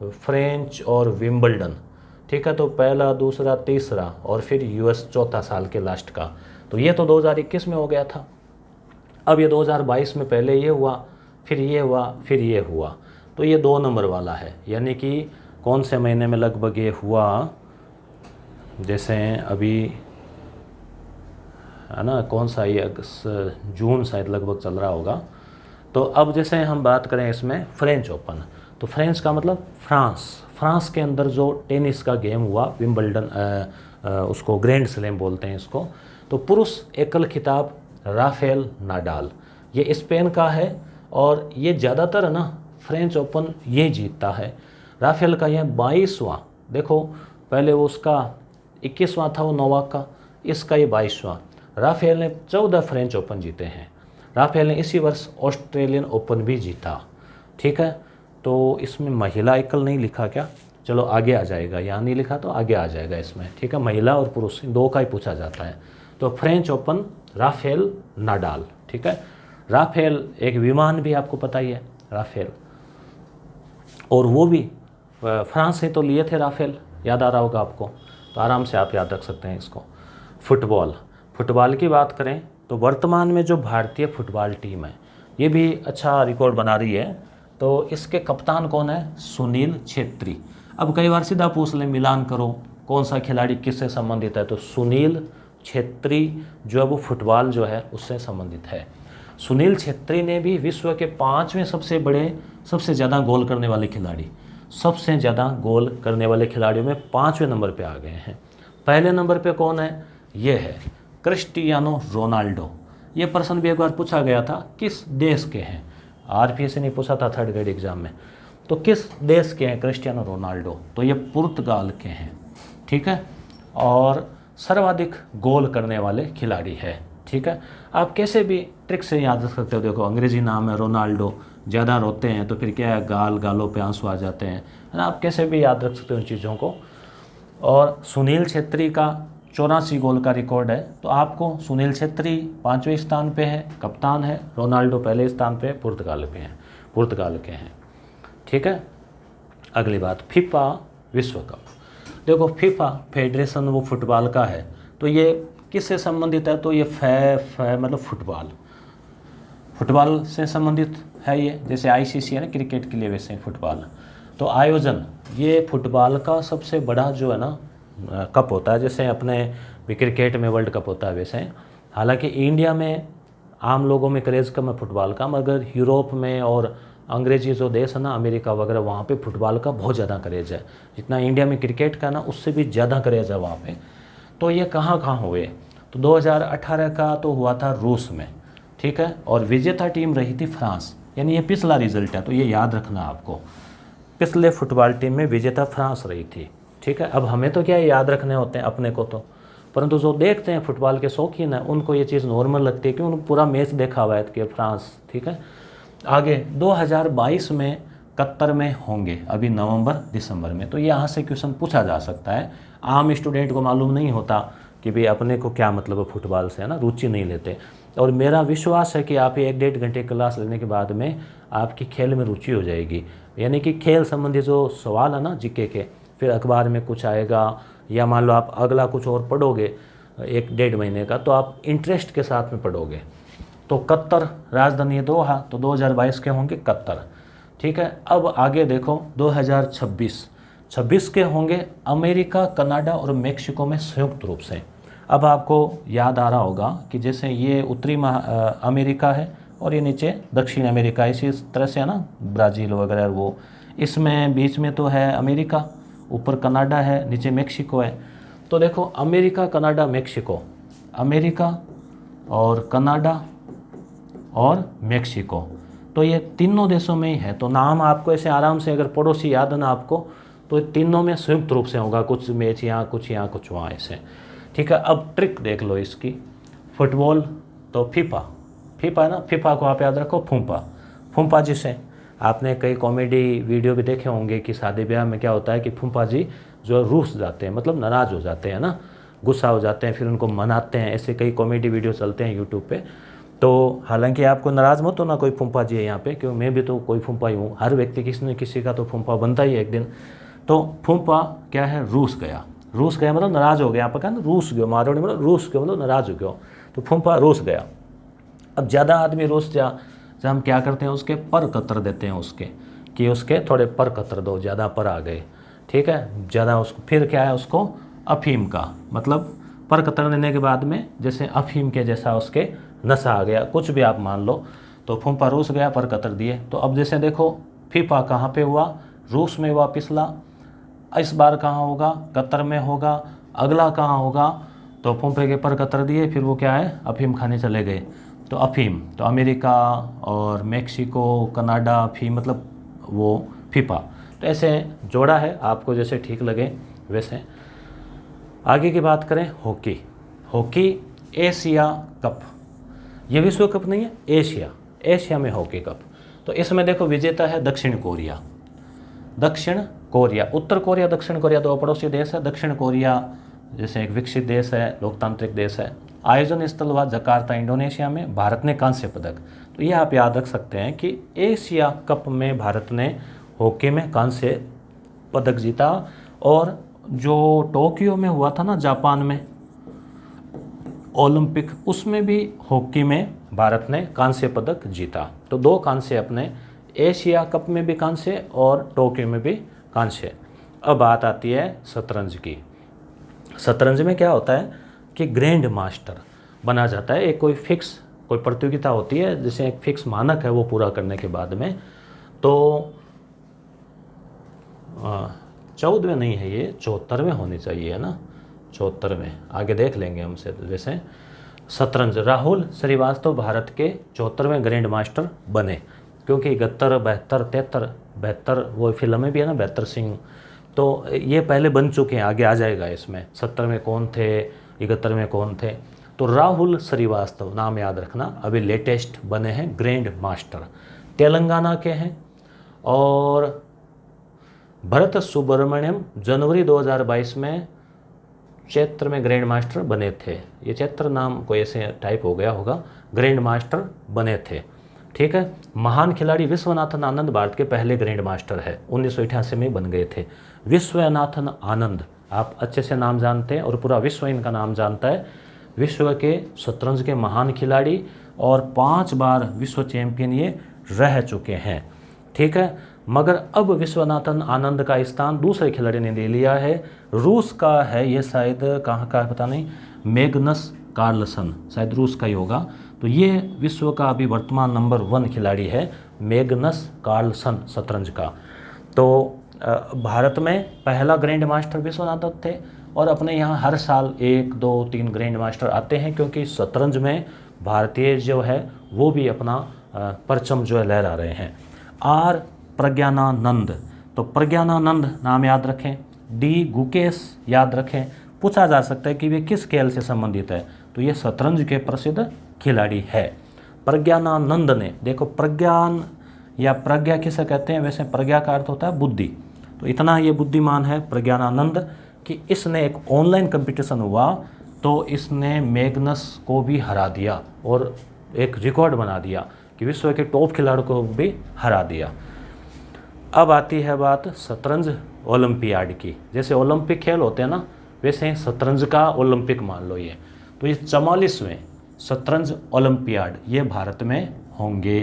फ्रेंच और विंबलडन, ठीक है। तो पहला, दूसरा, तीसरा और फिर यूएस चौथा साल के लास्ट का। तो ये तो 2021 में हो गया था। अब ये 2022 में पहले ये हुआ, फिर ये हुआ, फिर ये हुआ। तो ये 2 नंबर वाला है, यानी कि कौन से महीने में लगभग ये हुआ, जैसे अभी है ना, कौन सा ये जून शायद लगभग चल रहा होगा। तो अब जैसे हम बात करें इसमें फ्रेंच ओपन, तो फ्रेंच का मतलब फ्रांस के अंदर जो टेनिस का गेम हुआ विंबलडन, उसको ग्रैंड स्लैम बोलते हैं इसको। तो पुरुष एकल खिताब राफेल नाडाल, ये स्पेन का है, और ये ज़्यादातर है ना फ्रेंच ओपन ये जीतता है। राफेल का यह 22वां, देखो पहले वो उसका 21वां था वो नोवाक का, इसका ये 22वां। राफेल ने 14 फ्रेंच ओपन जीते हैं। राफेल ने इसी वर्ष ऑस्ट्रेलियन ओपन भी जीता, ठीक है। तो इसमें महिला एकल नहीं लिखा क्या, चलो आगे आ जाएगा, यहाँ नहीं लिखा तो आगे आ जाएगा इसमें, ठीक है। महिला और पुरुष दो का ही पूछा जाता है। तो फ्रेंच ओपन राफेल नाडाल, ठीक है। राफेल एक विमान भी आपको पता ही है राफेल, और वो भी फ्रांस से तो लिए थे राफेल, याद आ रहा होगा आपको, तो आराम से आप याद रख सकते हैं इसको। फुटबॉल की बात करें तो वर्तमान में जो भारतीय फुटबॉल टीम है ये भी अच्छा रिकॉर्ड बना रही है। तो इसके कप्तान कौन है, सुनील छेत्री। अब कई बार सीधा पूछ लें मिलान करो कौन सा खिलाड़ी किससे संबंधित है, तो सुनील छेत्री जो है वो फुटबॉल जो है उससे संबंधित है। सुनील छेत्री ने भी विश्व के 5वें सबसे बड़े, सबसे ज़्यादा गोल करने वाले खिलाड़ी, सबसे ज़्यादा गोल करने वाले खिलाड़ियों में 5वें नंबर पे आ गए हैं। पहले नंबर पे कौन है, ये है क्रिस्टियानो रोनाल्डो। ये प्रश्न भी एक बार पूछा गया था, किस देश के हैं, आरपीएस ने पूछा था 3rd ग्रेड एग्जाम में, तो किस देश के हैं क्रिस्टियानो रोनाल्डो, तो ये पुर्तगाल के हैं, ठीक है। और सर्वाधिक गोल करने वाले खिलाड़ी है, ठीक है। आप कैसे भी ट्रिक से याद रख सकते हो, देखो अंग्रेजी नाम है रोनाल्डो, ज़्यादा रोते हैं तो फिर क्या है, गालों पे आंसू आ जाते हैं, है ना। आप कैसे भी याद रख सकते हो उन चीज़ों को। और सुनील छेत्री का 84 गोल का रिकॉर्ड है, तो आपको सुनील छेत्री 5वें स्थान पे है, कप्तान है, रोनाल्डो पहले स्थान पे, पुर्तगाल के हैं, ठीक है। अगली बात, फीफा विश्व कप। देखो फीफा फेडरेशन वो फुटबॉल का है, तो ये किससे संबंधित है, तो ये मतलब फुटबॉल से संबंधित है ये, जैसे आईसीसी है ना क्रिकेट के लिए, वैसे फुटबॉल। तो आयोजन, ये फुटबॉल का सबसे बड़ा जो है ना कप होता है, जैसे अपने भी क्रिकेट में वर्ल्ड कप होता है वैसे। हालांकि इंडिया में आम लोगों में क्रेज़ कम है फुटबॉल का, मगर यूरोप में और अंग्रेजी जो देश है ना, अमेरिका वगैरह, वहाँ पे फुटबॉल का बहुत ज़्यादा क्रेज़ है। जितना इंडिया में क्रिकेट का ना, उससे भी ज़्यादा क्रेज़ है वहाँ पे। तो ये कहाँ हुए, तो 2018 का तो हुआ था रूस में, ठीक है। और विजेता टीम रही थी फ्रांस, यानी ये पिछला रिजल्ट है, तो ये याद रखना आपको, पिछले फुटबॉल टीम में विजेता फ्रांस रही थी, ठीक ठीक है। अब हमें तो क्या याद रखने होते हैं अपने को तो, परंतु जो देखते हैं फुटबॉल के शौकीन हैं उनको ये चीज़ नॉर्मल लगती है कि उन्होंने पूरा मैच देखा हुआ है कि फ्रांस, ठीक है। आगे 2022 में कतर में होंगे, अभी नवंबर दिसंबर में, तो यहाँ से क्वेश्चन पूछा जा सकता है। आम स्टूडेंट को मालूम नहीं होता कि भाई अपने को क्या मतलब है फुटबॉल से, है ना, रुचि नहीं लेते। और मेरा विश्वास है कि आप ये 1-1.5 घंटे क्लास लेने के बाद में आपकी खेल में रुचि हो जाएगी, यानी कि खेल संबंधी जो सवाल है ना जीके के, फिर अखबार में कुछ आएगा या मान लो आप अगला कुछ और पढ़ोगे 1-1.5 महीने का, तो आप इंटरेस्ट के साथ में पढ़ोगे। तो कतर, राजधानी है दोहा, तो 2022 के होंगे कतर, ठीक है। अब आगे देखो 2026 के होंगे अमेरिका, कनाडा और मेक्सिको में संयुक्त रूप से। अब आपको याद आ रहा होगा कि जैसे ये उत्तरी अमेरिका है और ये नीचे दक्षिण अमेरिका, इसी तरह से है ना, ब्राज़ील वगैरह, वो इसमें बीच में तो है अमेरिका, ऊपर कनाडा है, नीचे मेक्सिको है। तो देखो अमेरिका, कनाडा, मेक्सिको, अमेरिका और कनाडा और मेक्सिको, तो ये तीनों देशों में ही है। तो नाम आपको ऐसे आराम से अगर पड़ोसी याद है ना आपको, तो तीनों में संयुक्त रूप से होगा, कुछ मैच यहाँ, कुछ वहाँ, ऐसे, ठीक है। अब ट्रिक देख लो इसकी, फुटबॉल तो फीफा है ना, फीफा को आप याद रखो फूंपा जिसे आपने कई कॉमेडी वीडियो भी देखे होंगे कि शादी ब्याह में क्या होता है कि फूंपा जी जो रूस जाते हैं, मतलब नाराज़ हो जाते हैं ना, गुस्सा हो जाते हैं, फिर उनको मनाते हैं, ऐसे कई कॉमेडी वीडियो चलते हैं यूट्यूब पे। तो हालांकि आपको नाराज़ मत हो ना, कोई फूंपा जी है यहाँ पे, क्योंकि मैं भी तो कोई फूंपा ही हूँ, हर व्यक्ति किसी न किसी का तो फूंपा बनता ही है एक दिन। तो फूंपा क्या है, रूस गया मतलब नाराज़ हो गया, आप कहा ना रूस गयो, मारवाड़ी मतलब रूस गयो मतलब नाराज़ हो गयो, तो फूंपा रूस गया। अब ज़्यादा आदमी रूस जा हम क्या करते हैं, उसके पर कतर देते हैं, उसके कि उसके थोड़े पर कतर दो, ज़्यादा पर आ गए, ठीक है, ज़्यादा उसको, फिर क्या है उसको अफीम का मतलब पर कतर देने के बाद में जैसे अफीम के जैसा उसके नशा आ गया, कुछ भी आप मान लो। तो फूंपा रूस गया, पर कतर दिए। तो अब जैसे देखो फीफा कहाँ पे हुआ, रूस में हुआ पिछला, इस बार कहाँ होगा, कतर में होगा, अगला कहाँ होगा, तो फूंपे के पर कतर दिए, फिर वो क्या है अफीम खाने चले गए। तो अफीम, तो अमेरिका और मेक्सिको, कनाडा, अफीम मतलब वो फीफा, तो ऐसे जोड़ा है, आपको जैसे ठीक लगे वैसे। आगे की बात करें, हॉकी एशिया कप, ये विश्व कप नहीं है, एशिया में हॉकी कप। तो इसमें देखो विजेता है दक्षिण कोरिया, उत्तर कोरिया, दक्षिण कोरिया दो पड़ोसी देश है। दक्षिण कोरिया जैसे एक विकसित देश है, लोकतांत्रिक देश है। आयोजन स्थल हुआ जकार्ता, इंडोनेशिया में। भारत ने कांस्य पदक, तो ये आप याद रख सकते हैं कि एशिया कप में भारत ने हॉकी में कांस्य पदक जीता। और जो टोक्यो में हुआ था ना जापान में ओलंपिक, उसमें भी हॉकी में भारत ने कांस्य पदक जीता। तो 2 कांस्य अपने, एशिया कप में भी कांस्य और टोक्यो में भी कांस्य। अब बात आती है शतरंज की। शतरंज में क्या होता है कि ग्रैंड मास्टर बना जाता है, एक कोई प्रतियोगिता होती है, जैसे एक फिक्स मानक है, वो पूरा करने के बाद में। तो 14वें नहीं है ये, 74वें होनी चाहिए, है ना, 74वें, आगे देख लेंगे हमसे। जैसे शतरंज, राहुल श्रीवास्तव भारत के 74वें ग्रैंड मास्टर बने, क्योंकि 71, 72, 73 वो फिल्म में भी है ना, 72 सिंह, तो ये पहले बन चुके हैं, आगे आ जाएगा इसमें। 70 में कौन थे, 71 में कौन थे, तो राहुल श्रीवास्तव नाम याद रखना, अभी लेटेस्ट बने हैं ग्रैंड मास्टर, तेलंगाना के हैं। और भरत सुब्रमण्यम जनवरी 2022 में चैत्र में ग्रैंड मास्टर बने थे। ये चैत्र नाम कोई ऐसे टाइप हो गया होगा, ग्रैंड मास्टर बने थे, ठीक है। महान खिलाड़ी विश्वनाथन आनंद भारत के पहले ग्रैंड मास्टर है, 1988 में बन गए थे। विश्वनाथन आनंद आप अच्छे से नाम जानते हैं और पूरा विश्व इनका नाम जानता है। विश्व के शतरंज के महान खिलाड़ी और 5 बार विश्व चैंपियन ये रह चुके हैं, ठीक है। मगर अब विश्वनाथन आनंद का स्थान दूसरे खिलाड़ी ने ले लिया है, रूस का है ये, शायद कहाँ का है पता नहीं, मैग्नस कार्लसन, शायद रूस का ही होगा। तो ये विश्व का अभी वर्तमान नंबर 1 खिलाड़ी है, मैग्नस कार्लसन शतरंज का। तो भारत में पहला ग्रैंड मास्टर विश्वनाथन थे, और अपने यहाँ हर साल 1, 2, 3 ग्रैंड मास्टर आते हैं, क्योंकि शतरंज में भारतीय जो है वो भी अपना परचम जो है लहरा रहे हैं। आर प्रज्ञानानंद, तो प्रज्ञानानंद नाम याद रखें, डी गुकेश याद रखें। पूछा जा सकता है कि वे किस खेल से संबंधित है, तो ये शतरंज के प्रसिद्ध खिलाड़ी है। प्रज्ञानानंद ने, देखो प्रज्ञान या प्रज्ञा किसे कहते हैं, वैसे प्रज्ञा का अर्थ होता है बुद्धि, तो इतना ये बुद्धिमान है प्रज्ञानानंद कि इसने एक ऑनलाइन कंपटीशन हुआ तो इसने मैग्नस को भी हरा दिया और एक रिकॉर्ड बना दिया कि विश्व के टॉप खिलाड़ियों को भी हरा दिया। अब आती है बात शतरंज ओलंपियाड की। जैसे ओलंपिक खेल होते हैं ना, वैसे शतरंज का ओलंपिक मान लो ये, तो ये 44वें शतरंज ओलंपियाड ये भारत में होंगे।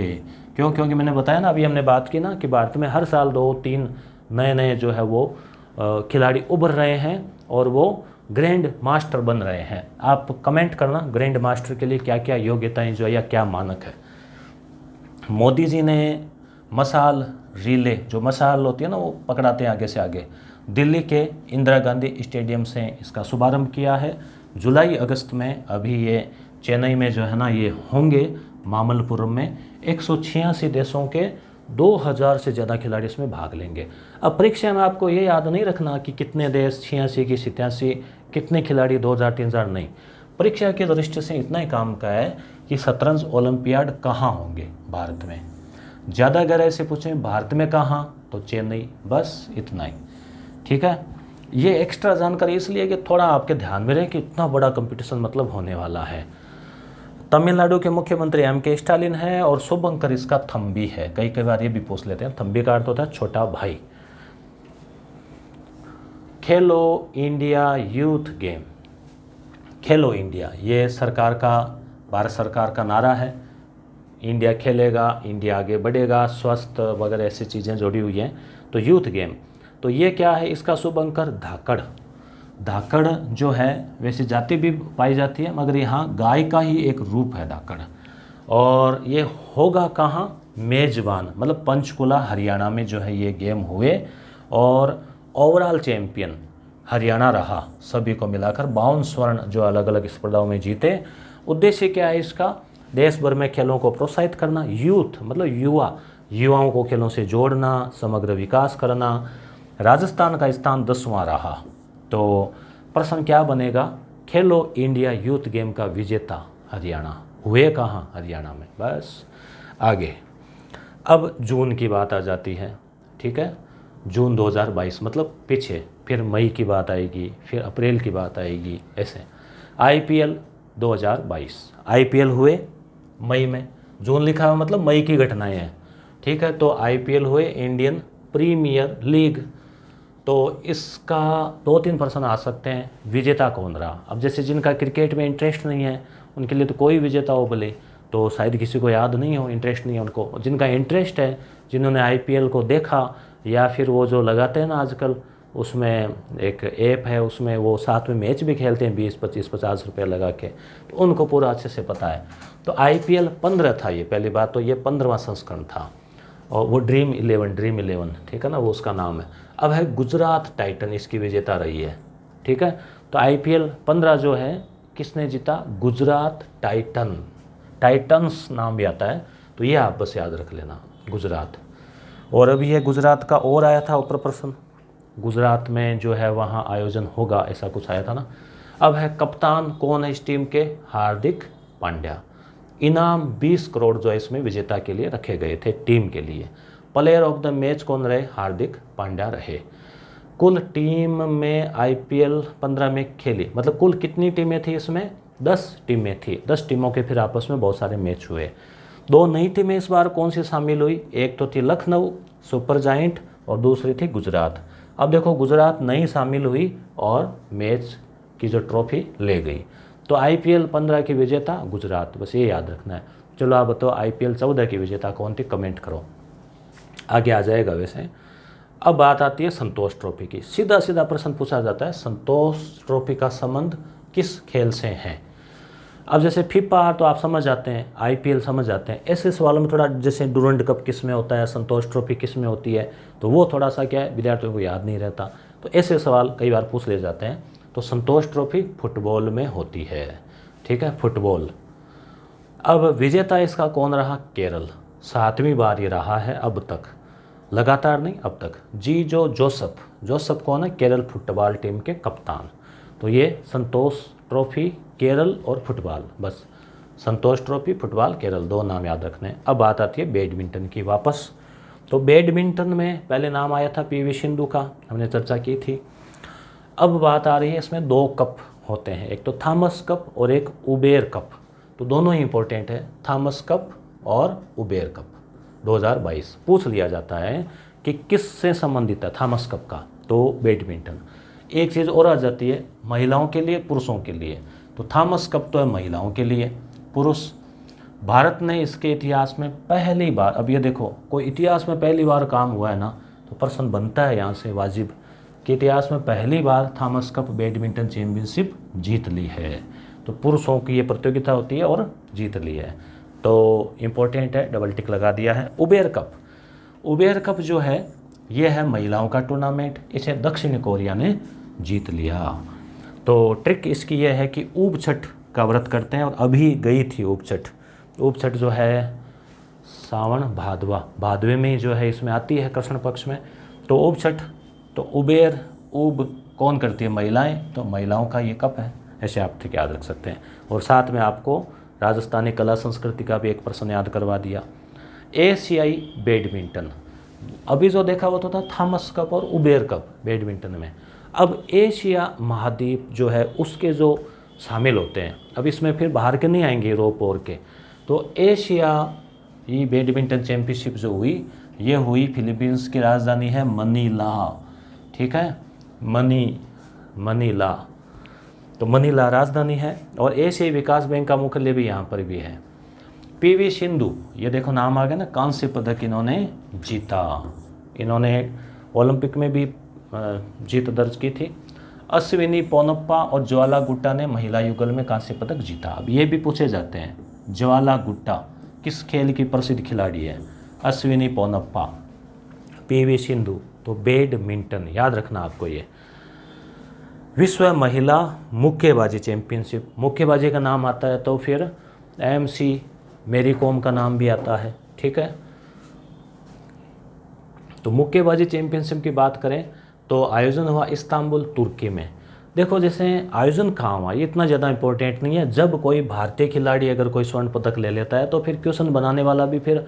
क्यों? क्योंकि मैंने बताया ना, अभी हमने बात की ना कि भारत में हर साल 2-3 नए जो है वो खिलाड़ी उभर रहे हैं और वो ग्रैंड मास्टर बन रहे हैं। आप कमेंट करना ग्रैंड मास्टर के लिए क्या क्या योग्यताएं जो है या क्या मानक है। मोदी जी ने मशाल रिले, जो मशाल होती है ना वो पकड़ाते हैं आगे से आगे, दिल्ली के इंदिरा गांधी स्टेडियम से इसका शुभारंभ किया है। जुलाई अगस्त में अभी ये चेन्नई में जो है ना ये होंगे, मामल्लपुरम में। 186 देशों के 2000 से ज़्यादा खिलाड़ी इसमें भाग लेंगे। अब परीक्षा में आपको ये याद नहीं रखना कि कितने देश, 86 की 87, कितने खिलाड़ी, 2000 3000 नहीं। परीक्षा की दृष्टि से इतना ही काम का है कि शतरंज ओलंपियाड कहाँ होंगे भारत में। ज़्यादा अगर ऐसे पूछें भारत में कहाँ, तो चेन्नई, बस इतना ही। ठीक है, ये एक्स्ट्रा जानकारी इसलिए कि थोड़ा आपके ध्यान में रहे कि इतना बड़ा कंपटीशन मतलब होने वाला है। तमिलनाडु के मुख्यमंत्री M.K. स्टालिन है और शुभंकर इसका थंबी है। कई बार ये भी पूछ लेते हैं, थंबी का अर्थ होता है छोटा भाई। खेलो इंडिया यूथ गेम, खेलो इंडिया ये सरकार का, भारत सरकार का नारा है। इंडिया खेलेगा, इंडिया आगे बढ़ेगा, स्वस्थ वगैरह ऐसी चीज़ें जुड़ी हुई हैं। तो यूथ गेम, तो ये क्या है, इसका शुभंकर धाकड़। धाकड़ जो है वैसे जाति भी पाई जाती है, मगर यहाँ गाय का ही एक रूप है धाकड़। और ये होगा कहाँ, मेजबान मतलब पंचकुला हरियाणा में जो है ये गेम हुए और ओवरऑल चैंपियन हरियाणा रहा। सभी को मिलाकर 52 स्वर्ण जो अलग अलग स्पर्धाओं में जीते। उद्देश्य क्या है इसका, देश भर में खेलों को प्रोत्साहित करना, यूथ मतलब युवाओं को खेलों से जोड़ना, समग्र विकास करना। राजस्थान का स्थान 10वां रहा। तो प्रश्न क्या बनेगा, खेलो इंडिया यूथ गेम का विजेता हरियाणा। हुए कहाँ, हरियाणा में। बस आगे अब जून की बात आ जाती है। ठीक है, जून 2022 मतलब पीछे, फिर मई की बात आएगी, फिर अप्रैल की बात आएगी, ऐसे। IPL 2022 IPL हुए मई में, जून लिखा हुआ मतलब मई की घटनाएं हैं। ठीक है, तो IPL हुए, इंडियन प्रीमियर लीग। तो इसका 2-3 प्रश्न आ सकते हैं, विजेता कौन रहा। अब जैसे जिनका क्रिकेट में इंटरेस्ट नहीं है उनके लिए तो कोई विजेता हो भले, तो शायद किसी को याद नहीं हो, इंटरेस्ट नहीं है उनको। जिनका इंटरेस्ट है, जिन्होंने IPL को देखा, या फिर वो जो लगाते हैं ना आजकल, उसमें एक ऐप है, उसमें वो साथ में मैच भी खेलते हैं 20-25-50 रुपये लगा के, तो उनको पूरा अच्छे से पता है। तो IPL 15 था ये, पहली बात तो ये 15वां संस्करण था, और वो ड्रीम 11, ठीक है ना, वो उसका नाम है। अब है गुजरात टाइटन, इसकी विजेता रही है। ठीक है, तो IPL 15 जो है किसने जीता, गुजरात टाइटन, टाइटन्स नाम भी आता है, तो ये आप बस याद रख लेना, गुजरात। और अभी ये गुजरात का और आया था ऊपर प्रश्न, गुजरात में जो है वहाँ आयोजन होगा, ऐसा कुछ आया था ना। अब है कप्तान कौन है इस टीम के, हार्दिक पांड्या। इनाम 20 करोड़ जो है इसमें विजेता के लिए रखे गए थे टीम के लिए। प्लेयर ऑफ द मैच कौन रहे, हार्दिक पांड्या रहे। कुल टीम में IPL 15 में खेली, मतलब कुल कितनी टीमें थी इसमें, 10 टीमें थी। 10 टीमों के फिर आपस में बहुत सारे मैच हुए। 2 नई टीमें इस बार कौन सी शामिल हुई, एक तो थी लखनऊ सुपर जायंट और दूसरी थी गुजरात। अब देखो गुजरात नई शामिल हुई और मैच की जो ट्रॉफी ले गई, तो IPL 15 की विजेता गुजरात, बस ये याद रखना है। चलो आप बताओ IPL 14 की विजेता कौन थी, कमेंट करो, आगे आ जाएगा वैसे। अब बात आती है संतोष ट्रॉफी की। सीधा सीधा प्रश्न पूछा जाता है, संतोष ट्रॉफी का संबंध किस खेल से है। अब जैसे फीफा तो आप समझ जाते हैं, IPL समझ जाते हैं, ऐसे सवालों में थोड़ा, जैसे डूरंड कप किस में होता है, संतोष ट्रॉफी किस में होती है, तो वो थोड़ा सा क्या है विद्यार्थियों को याद नहीं रहता, तो ऐसे सवाल कई बार पूछ ले जाते हैं। तो संतोष ट्रॉफी फुटबॉल में होती है। ठीक है, फुटबॉल। अब विजेता इसका कौन रहा, केरल, 7वीं बार ये रहा है अब तक। लगातार नहीं अब तक। जीजो जोसेफ कौन है? केरल फुटबॉल टीम के कप्तान। तो ये संतोष ट्रॉफी केरल और फुटबॉल, बस संतोष ट्रॉफी फुटबॉल केरल, दो नाम याद रखने हैं। अब बात आती है बैडमिंटन की वापस। तो बैडमिंटन में पहले नाम आया था पीवी सिंधु का, हमने चर्चा की थी। अब बात आ रही है, इसमें दो कप होते हैं, एक तो थॉमस कप और एक उबेर कप। तो दोनों ही इंपॉर्टेंट है, थॉमस कप और उबेर कप 2022। पूछ लिया जाता है कि किस से संबंधित है थॉमस कप का, तो बैडमिंटन। एक चीज़ और आ जाती है, महिलाओं के लिए पुरुषों के लिए। तो थॉमस कप तो है महिलाओं के लिए, पुरुष। भारत ने इसके इतिहास में पहली बार, अब ये देखो कोई इतिहास में पहली बार काम हुआ है ना, तो प्रश्न बनता है यहाँ से वाजिब कि इतिहास में पहली बार थॉमस कप बैडमिंटन चैंपियनशिप जीत ली है। तो पुरुषों की ये प्रतियोगिता होती है और जीत ली है, तो इम्पोर्टेंट है, डबल टिक लगा दिया है। उबेर कप जो है ये है महिलाओं का टूर्नामेंट, इसे दक्षिण कोरिया ने जीत लिया। तो ट्रिक इसकी यह है कि ऊब छठ का व्रत करते हैं, और अभी गई थी ऊब छठ जो है सावन भादवे में जो है इसमें आती है कृष्ण पक्ष में। तो ऊब छठ, तो उबेर ऊब कौन करती है? महिलाएं, तो महिलाओं का ये कप है, ऐसे आप ठीक याद रख सकते हैं। और साथ में आपको राजस्थानी कला संस्कृति का भी एक प्रश्न याद करवा दिया। एशियाई बैडमिंटन, अभी जो देखा वो तो था थॉमस कप और उबेर कप बैडमिंटन में। अब एशिया महाद्वीप जो है उसके जो शामिल होते हैं, अब इसमें फिर बाहर के नहीं आएंगे, यूरोप और के। तो एशिया ये बैडमिंटन चैंपियनशिप जो हुई, ये हुई फिलीपींस की राजधानी है मनीला, ठीक है, मनीला। तो मनीला राजधानी है, और एशियाई विकास बैंक का मुख्यालय भी यहाँ पर भी है। पीवी सिंधु, ये देखो नाम आ गया ना, कांस्य पदक इन्होंने जीता, इन्होंने ओलंपिक में भी जीत दर्ज की थी। अश्विनी पोनप्पा और ज्वाला गुट्टा ने महिला युगल में कांस्य पदक जीता। अब ये भी पूछे जाते हैं, ज्वाला गुट्टा किस खेल की प्रसिद्ध खिलाड़ी है? अश्विनी पोनप्पा। पीवी सिंधु तो बैडमिंटन, याद रखना आपको ये। विश्व महिला मुक्केबाजी चैंपियनशिप, मुक्केबाजी का नाम आता है तो फिर MC मेरी कॉम का नाम भी आता है, ठीक है। तो मुक्केबाजी चैंपियनशिप की बात करें तो आयोजन हुआ इस्तांबुल तुर्की में। देखो जैसे आयोजन कहाँ हुआ ये इतना ज़्यादा इंपॉर्टेंट नहीं है, जब कोई भारतीय खिलाड़ी अगर कोई स्वर्ण पदक ले लेता है तो फिर क्वेश्चन बनाने वाला भी फिर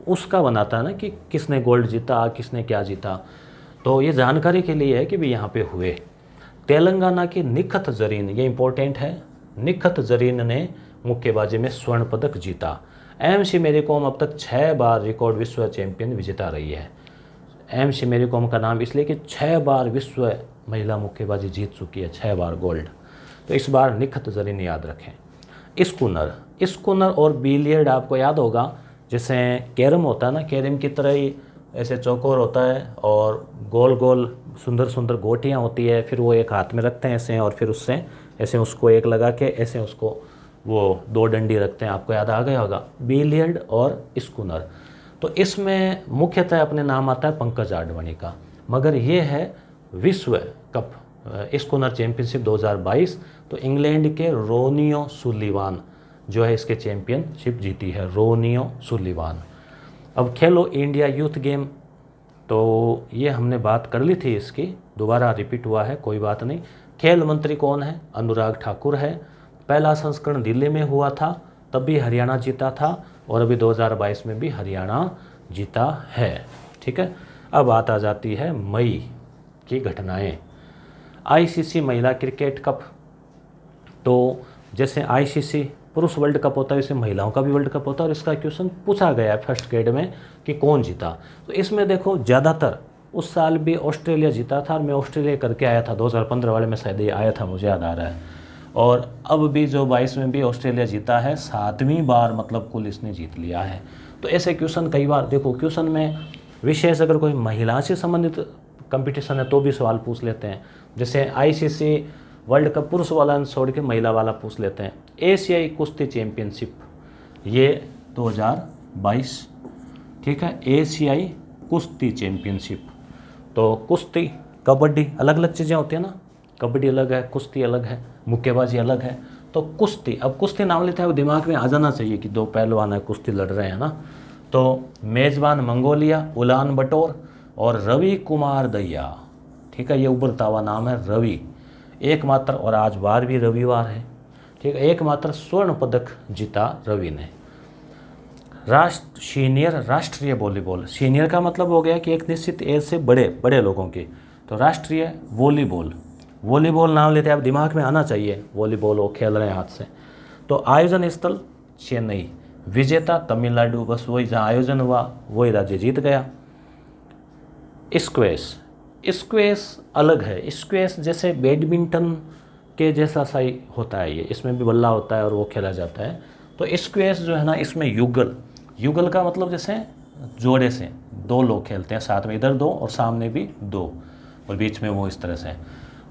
उसका बनाता है ना कि किसने गोल्ड जीता, किसने क्या जीता। तो ये जानकारी के लिए है कि भी यहाँ पे हुए। तेलंगाना की निखत जरीन, ये इंपॉर्टेंट है, निखत जरीन ने मुक्केबाजी में स्वर्ण पदक जीता। MC मेरी कॉम अब तक 6 बार रिकॉर्ड विश्व चैंपियन विजेता रही है। MC मेरी कॉम का नाम इसलिए कि 6 बार विश्व महिला मुक्केबाजी जीत चुकी है, 6 बार गोल्ड। तो इस बार निखत जरीन याद रखें। स्कूनर और बिलियर्ड आपको याद होगा, जैसे कैरम होता है ना, कैरम की तरह ही ऐसे चौकोर होता है और गोल गोल सुंदर सुंदर गोटियाँ होती है, फिर वो एक हाथ में रखते हैं ऐसे, और फिर उससे ऐसे उसको एक लगा के ऐसे उसको वो 2 डंडी रखते हैं, आपको याद आ गया होगा, बिलियर्ड और स्कूनर। तो इसमें मुख्यतः अपने नाम आता है पंकज आडवाणी का, मगर ये है विश्व कप स्कूनर चैंपियनशिप 2022। तो इंग्लैंड के रोनियो सुलिवान जो है इसके चैंपियनशिप जीती है, रोनियो सुलिवान। अब खेलो इंडिया यूथ गेम, तो ये हमने बात कर ली थी इसकी, दोबारा रिपीट हुआ है, कोई बात नहीं। खेल मंत्री कौन है? अनुराग ठाकुर है। पहला संस्करण दिल्ली में हुआ था, तब भी हरियाणा जीता था, और अभी 2022 में भी हरियाणा जीता है, ठीक है। अब बात आ जाती है मई की घटनाएं। ICC महिला क्रिकेट कप, तो जैसे ICC पुरुष वर्ल्ड कप होता है वैसे महिलाओं का भी वर्ल्ड कप होता है, और इसका क्वेश्चन पूछा गया है फर्स्ट ग्रेड में कि कौन जीता। तो इसमें देखो ज़्यादातर उस साल भी ऑस्ट्रेलिया जीता था, और मैं ऑस्ट्रेलिया करके आया था 2015 वाले में, शायद ये आया था, मुझे याद आ रहा है। और अब भी जो 22 में भी ऑस्ट्रेलिया जीता है, 7वीं बार मतलब कुल इसने जीत लिया है। तो ऐसे क्वेश्चन कई बार देखो, क्वेश्चन में विशेष अगर कोई महिला से संबंधित कंपटीशन है तो भी सवाल पूछ लेते हैं, जैसे ICC वर्ल्ड कप पुरुष वाला छोड़ के महिला वाला पूछ लेते हैं। एशियाई कुश्ती चैंपियनशिप ये 2022, ठीक है, एशियाई कुश्ती चैंपियनशिप। तो कुश्ती कबड्डी अलग अलग चीज़ें होती हैं ना, कबड्डी अलग है, कुश्ती अलग है, मुक्केबाजी अलग है। तो कुश्ती, अब कुश्ती नाम लेते हैं वो दिमाग में आ जाना चाहिए कि 2 पहलवान है कुश्ती लड़ रहे हैं ना। तो मेज़बान मंगोलिया उलान बटोर, और रवि कुमार दहिया, ठीक है, ये उभरता हुआ नाम है रवि, एकमात्र, और आज बार भी रविवार है, ठीक है, एकमात्र स्वर्ण पदक जीता रवि ने। सीनियर राष्ट्रीय वॉलीबॉल, सीनियर का मतलब हो गया कि एक निश्चित एज से बड़े बड़े लोगों की, तो राष्ट्रीय वॉलीबॉल, वॉलीबॉल नाम लेते आप दिमाग में आना चाहिए, वॉलीबॉल वो खेल रहे हैं हाथ से। तो आयोजन स्थल चेन्नई, विजेता तमिलनाडु, बस वही जहाँ आयोजन हुआ वही राज्य जीत गया। स्क्वैश, स्क्वैश अलग है, स्क्वैश जैसे बैडमिंटन के जैसा सा ही होता है ये, इसमें भी बल्ला होता है और वो खेला जाता है। तो स्क्वैश जो है ना, इसमें युगल, युगल का मतलब जैसे जोड़े से दो लोग खेलते हैं साथ में, इधर दो और सामने भी दो और बीच में वो इस तरह से,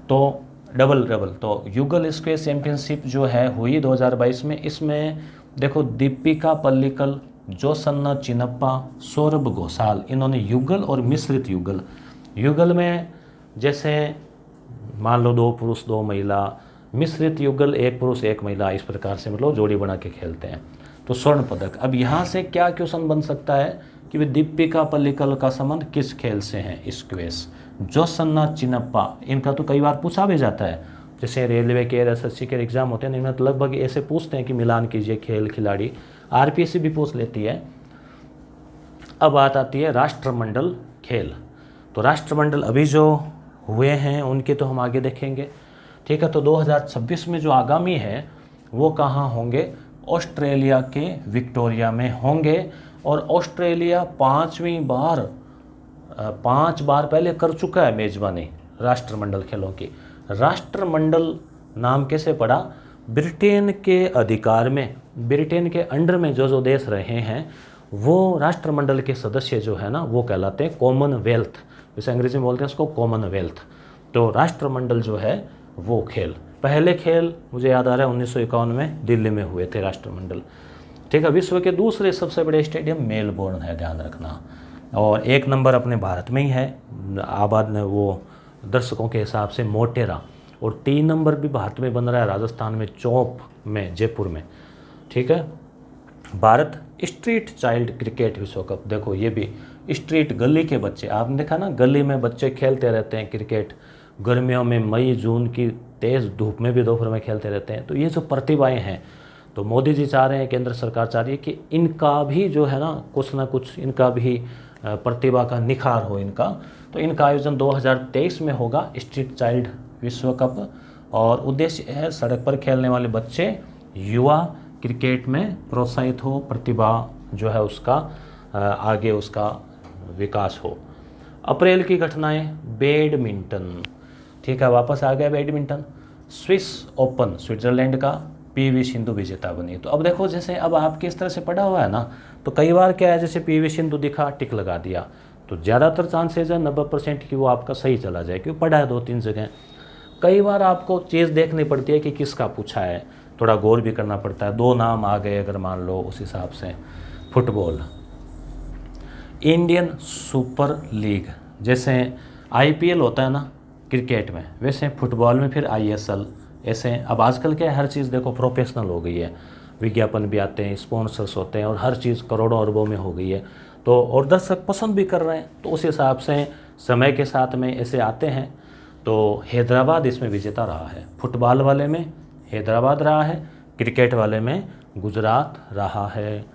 तो डबल डबल, तो युगल स्क्वैश चैंपियनशिप जो है हुई 2022 में। इसमें देखो दीपिका पल्लिकल, जोसन्ना चिनप्पा, सौरभ घोषाल, इन्होंने युगल और मिश्रित युगल, युगल में जैसे मान लो 2 पुरुष 2 महिला, मिश्रित युगल 1 पुरुष 1 महिला, इस प्रकार से मतलब जोड़ी बना के खेलते हैं, तो स्वर्ण पदक। अब यहाँ से क्या क्वेश्चन बन सकता है कि वे दीपिका पल्लिकल का संबंध किस खेल से है, स्क्वैश। जोसन्ना चिनप्पा, इनका तो कई बार पूछा भी जाता है, जैसे रेलवे के एसएससी के एग्जाम होते हैं, इनमें तो लगभग ऐसे पूछते हैं कि मिलान कीजिए खेल खिलाड़ी, आरपीएससी भी पूछ लेती है। अब बात आती है राष्ट्रमंडल खेल, तो राष्ट्रमंडल अभी जो हुए हैं उनके तो हम आगे देखेंगे, ठीक है। तो 2026 में जो आगामी है वो कहाँ होंगे, ऑस्ट्रेलिया के विक्टोरिया में होंगे, और ऑस्ट्रेलिया 5 बार पहले कर चुका है मेजबानी राष्ट्रमंडल खेलों की। राष्ट्रमंडल नाम कैसे पड़ा, ब्रिटेन के अधिकार में, ब्रिटेन के अंडर में जो देश रहे हैं वो राष्ट्रमंडल के सदस्य जो है ना वो कहलाते हैं कॉमनवेल्थ, जैसे अंग्रेजी में बोलते हैं उसको कॉमनवेल्थ। तो राष्ट्रमंडल जो है वो खेल, पहले खेल मुझे याद आ रहा है 1951 में दिल्ली में हुए थे राष्ट्रमंडल, ठीक है। विश्व के दूसरे सबसे बड़े स्टेडियम मेलबोर्न है, ध्यान रखना, और 1 नंबर अपने भारत में ही है आबाद में वो दर्शकों के हिसाब से मोटेरा, और 3 नंबर भी भारत में बन रहा है राजस्थान में चौप में, जयपुर में, ठीक है। भारत स्ट्रीट चाइल्ड क्रिकेट विश्व कप, देखो ये भी स्ट्रीट, गली के बच्चे, आपने देखा ना गली में बच्चे खेलते रहते हैं क्रिकेट, गर्मियों में मई जून की तेज़ धूप में भी दोपहर में खेलते रहते हैं। तो ये जो प्रतिभाएं हैं, तो मोदी जी चाह रहे हैं, केंद्र सरकार चाह रही है कि इनका भी जो है ना कुछ इनका भी प्रतिभा का निखार हो इनका। तो इनका आयोजन 2023 में होगा, स्ट्रीट चाइल्ड विश्व कप, और उद्देश्य है सड़क पर खेलने वाले बच्चे युवा क्रिकेट में प्रोत्साहित हो, प्रतिभा जो है उसका आगे उसका विकास हो। अप्रैल की घटनाएं, बैडमिंटन, ठीक है, वापस आ गया बैडमिंटन, स्विस ओपन, स्विट्जरलैंड का, पीवी सिंधु विजेता बनी। तो अब देखो जैसे अब आपके इस तरह से पढ़ा हुआ है ना, तो कई बार क्या है, जैसे पीवी सिंधु दिखा टिक लगा दिया, तो ज़्यादातर चांसेज है 90% की वो आपका सही चला जाए, क्योंकि पढ़ा है 2-3 जगह। कई बार आपको चीज़ देखनी पड़ती है कि किसका पूछा है, थोड़ा गौर भी करना पड़ता है। 2 नाम आ गए अगर मान लो उस हिसाब से। फुटबॉल, इंडियन सुपर लीग, जैसे आईपीएल होता है ना क्रिकेट में, वैसे फुटबॉल में फिर आईएसएल, ऐसे। अब आजकल क्या है, हर चीज़ देखो प्रोफेशनल हो गई है, विज्ञापन भी आते हैं, स्पॉन्सर्स होते हैं, और हर चीज़ करोड़ों अरबों में हो गई है, तो और दर्शक पसंद भी कर रहे हैं, तो उस हिसाब से समय के साथ में ऐसे आते हैं। तो हैदराबाद इसमें विजेता रहा है, फुटबॉल वाले में हैदराबाद रहा है, क्रिकेट वाले में गुजरात रहा है।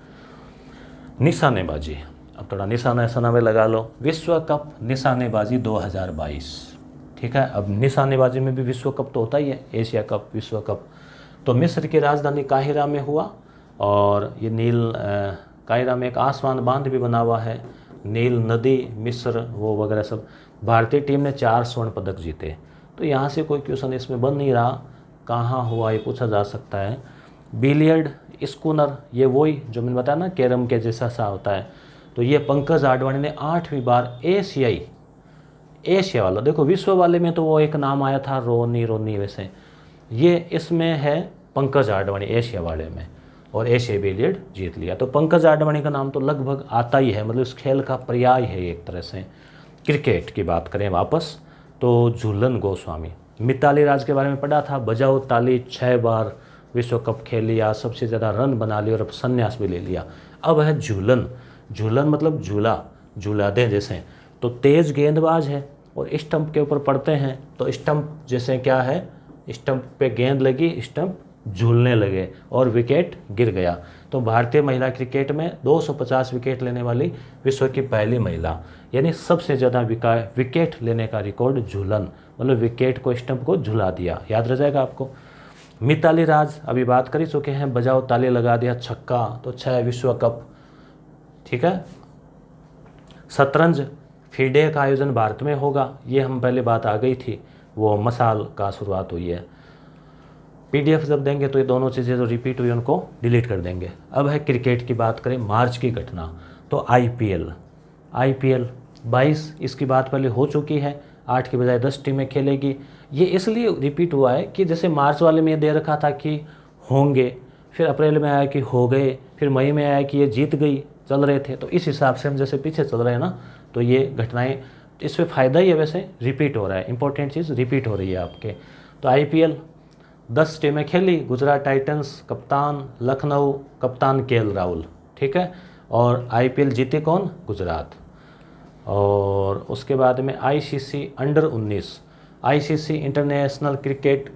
निशानेबाजी, अब थोड़ा निशाना में लगा लो, विश्व कप निशानेबाजी 2022, ठीक है। अब निशानेबाजी में भी विश्व कप तो होता ही है, एशिया कप, विश्व कप। तो मिस्र की राजधानी काहिरा में हुआ, और ये नील काहिरा में एक आसमान बांध भी बना हुआ है, नील नदी, मिस्र, वो वगैरह सब। भारतीय टीम ने 4 स्वर्ण पदक जीते। तो यहाँ से कोई क्वेश्चन इसमें बन नहीं रहा, कहाँ हुआ ये पूछा जा सकता है। बिलियर्ड स्कूनर, ये वही जो मैंने बताया ना कैरम के जैसा सा होता है। तो ये पंकज आडवाणी ने 8वीं बार एशिया वाला, देखो विश्व वाले में तो वो एक नाम आया था रोनी वैसे, ये इसमें है पंकज आडवाणी एशिया वाले में, और एशिया बिलियर्ड जीत लिया। तो पंकज आडवाणी का नाम तो लगभग आता ही है, मतलब इस खेल का पर्याय है एक तरह से। क्रिकेट की बात करें वापस, तो झूलन गोस्वामी, मिताली राज के बारे में पढ़ा था, बजाओ ताली, 6 बार विश्व कप खेल लिया, सबसे ज़्यादा रन बना लिया, और अब संन्यास भी ले लिया। अब है झूलन, झूलन मतलब झूला, झूला दें जैसे, तो तेज़ गेंदबाज है और स्टंप के ऊपर पड़ते हैं, तो स्टंप जैसे क्या है, स्टंप पे गेंद लगी, स्टंप झूलने लगे और विकेट गिर गया। तो भारतीय महिला क्रिकेट में 250 विकेट लेने वाली विश्व की पहली महिला, यानी सबसे ज़्यादा विकेट लेने का रिकॉर्ड झूलन, मतलब विकेट को, स्टंप को झुला दिया। याद रह जाएगा आपको। मिताली राज अभी बात कर ही चुके हैं, बजाओ ताली लगा दिया छक्का, तो 6 विश्व कप। ठीक है। शतरंज फीडे का आयोजन भारत में होगा, ये हम पहले बात आ गई थी, वो मसाल का शुरुआत हुई है। पीडीएफ जब देंगे तो ये दोनों चीज़ें जो रिपीट हुई उनको डिलीट कर देंगे। अब है क्रिकेट की बात करें, मार्च की घटना, तो आईपीएल 22 इसकी बात पहले हो चुकी है, 8 की बजाय 10 टीमें खेलेगी। ये इसलिए रिपीट हुआ है कि जैसे मार्च वाले में ये दे रखा था कि होंगे, फिर अप्रैल में आया कि हो गए, फिर मई में आया कि ये जीत गई, चल रहे थे, तो इस हिसाब से हम जैसे पीछे चल रहे हैं ना, तो ये घटनाएं, इसमें फ़ायदा ही है, वैसे रिपीट हो रहा है, इंपॉर्टेंट चीज़ रिपीट हो रही है आपके। तो आईपीएल 10 टीमें खेली, गुजरात टाइटंस कप्तान लखनऊ, कप्तान केएल राहुल। ठीक है। और आईपीएल जीते कौन? गुजरात। और उसके बाद में ICC under-19, ICC international cricket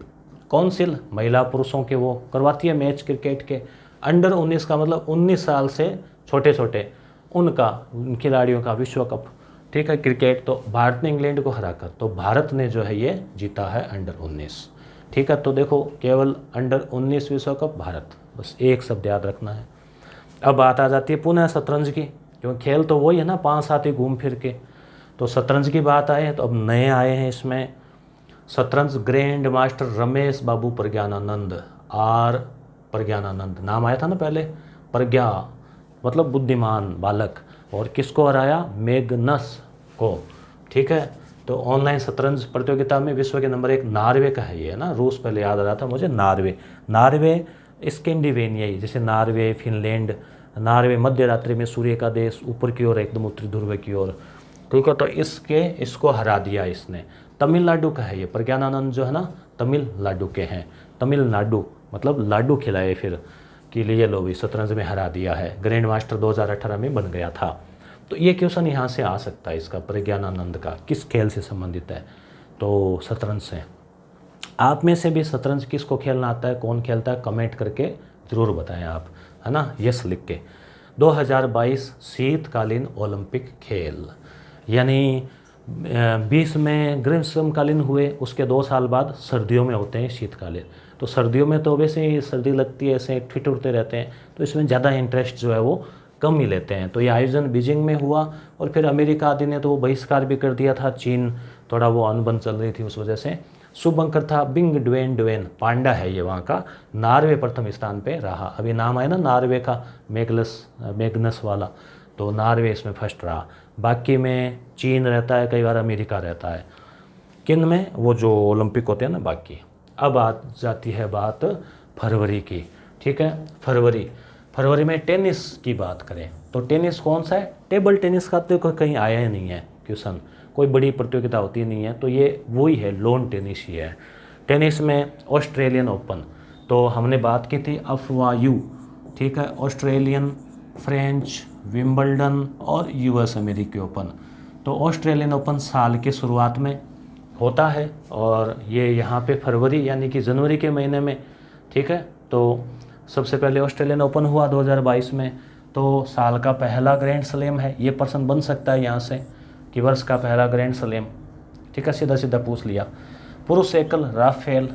council, महिला पुरुषों के वो करवाती है मैच क्रिकेट के। अंडर-19 का मतलब 19 साल से छोटे छोटे उनका, उन खिलाड़ियों का विश्व कप। ठीक है, क्रिकेट। तो भारत ने इंग्लैंड को हराकर, तो भारत ने जो है ये जीता है अंडर-19। ठीक है। तो देखो, केवल अंडर-19 विश्व कप भारत, बस एक शब्द याद रखना है। अब बात आ जाती है पुनः शतरंज की, क्योंकि खेल तो वही है ना, 5 साथ ही घूम फिर के। तो शतरंज की बात आए तो अब नए आए हैं इसमें शतरंज grand master Ramesh Babu Praggnanandhaa, R Praggnanandhaa नाम आया था ना पहले, प्रज्ञा मतलब बुद्धिमान बालक, और किसको हराया? मैग्नस को। ठीक है। तो ऑनलाइन शतरंज प्रतियोगिता में विश्व के नंबर 1 नॉर्वे का है ये ना, रूस पहले याद आ रहा था मुझे, नॉर्वे स्कैंडिनेवियाई, जैसे नॉर्वे, फिनलैंड। नॉर्वे मध्य रात्रि में सूर्य का देश, ऊपर की ओर एकदम उत्तरी ध्रुव की ओर। ठीक है। तो इसको हरा दिया इसने। तमिलनाडु का है ये, प्रज्ञानानंद जो है ना तमिलनाडु के हैं। तमिलनाडु मतलब लाडू खिलाए फिर कि लिए लो भी, शतरंज में हरा दिया है। ग्रैंड मास्टर 2018 में बन गया था। तो ये क्वेश्चन यहाँ से आ सकता है इसका, प्रज्ञानानंद का किस खेल से संबंधित है? तो शतरंज से। आप में से भी शतरंज किसको खेलना आता है, कौन खेलता है, कमेंट करके ज़रूर बताएं आप, है ना, यस लिख के। 2022 शीतकालीन ओलंपिक खेल, यानी 20 में ग्रीष्मकालीन हुए, उसके 2 साल बाद सर्दियों में होते हैं शीतकालीन। तो सर्दियों में तो वैसे ही सर्दी लगती है, ऐसे ठिठुरते रहते हैं, तो इसमें ज़्यादा इंटरेस्ट जो है वो कम ही लेते हैं। तो ये आयोजन बीजिंग में हुआ, और फिर अमेरिका आदि ने तो वो बहिष्कार भी कर दिया था, चीन थोड़ा वो अनबन चल रही थी उस वजह से। शुभंकर था बिंग ड्वेन पांडा है ये वहाँ का। नॉर्वे प्रथम स्थान पे रहा। अभी नाम आया ना नॉर्वे का, मैग्नस वाला, तो नॉर्वे इसमें फर्स्ट रहा। बाकी में चीन रहता है, कई बार अमेरिका रहता है, किन में वो जो ओलंपिक होते हैं ना बाकी। अब आ जाती है बात फरवरी की। ठीक है। फरवरी में टेनिस की बात करें तो टेनिस कौन सा है? टेबल टेनिस का तो कहीं आया ही नहीं है क्वेश्चन, कोई बड़ी प्रतियोगिता होती नहीं है, तो ये वही है, लॉन टेनिस ही है। टेनिस में ऑस्ट्रेलियन ओपन, तो हमने बात की थी अफवायू। ठीक है। ऑस्ट्रेलियन, फ्रेंच, विंबलडन और यूएस अमेरिकी ओपन। तो ऑस्ट्रेलियन ओपन साल के शुरुआत में होता है, और ये यहाँ पे फरवरी यानी कि जनवरी के महीने में। ठीक है। तो सबसे पहले ऑस्ट्रेलियन ओपन हुआ 2022 में, तो साल का पहला ग्रैंड स्लैम है। ये प्रश्न बन सकता है यहाँ से कि वर्ष का पहला ग्रैंड स्लैम। ठीक है, सीधा सीधा पूछ लिया। पुरुष एकल राफेल,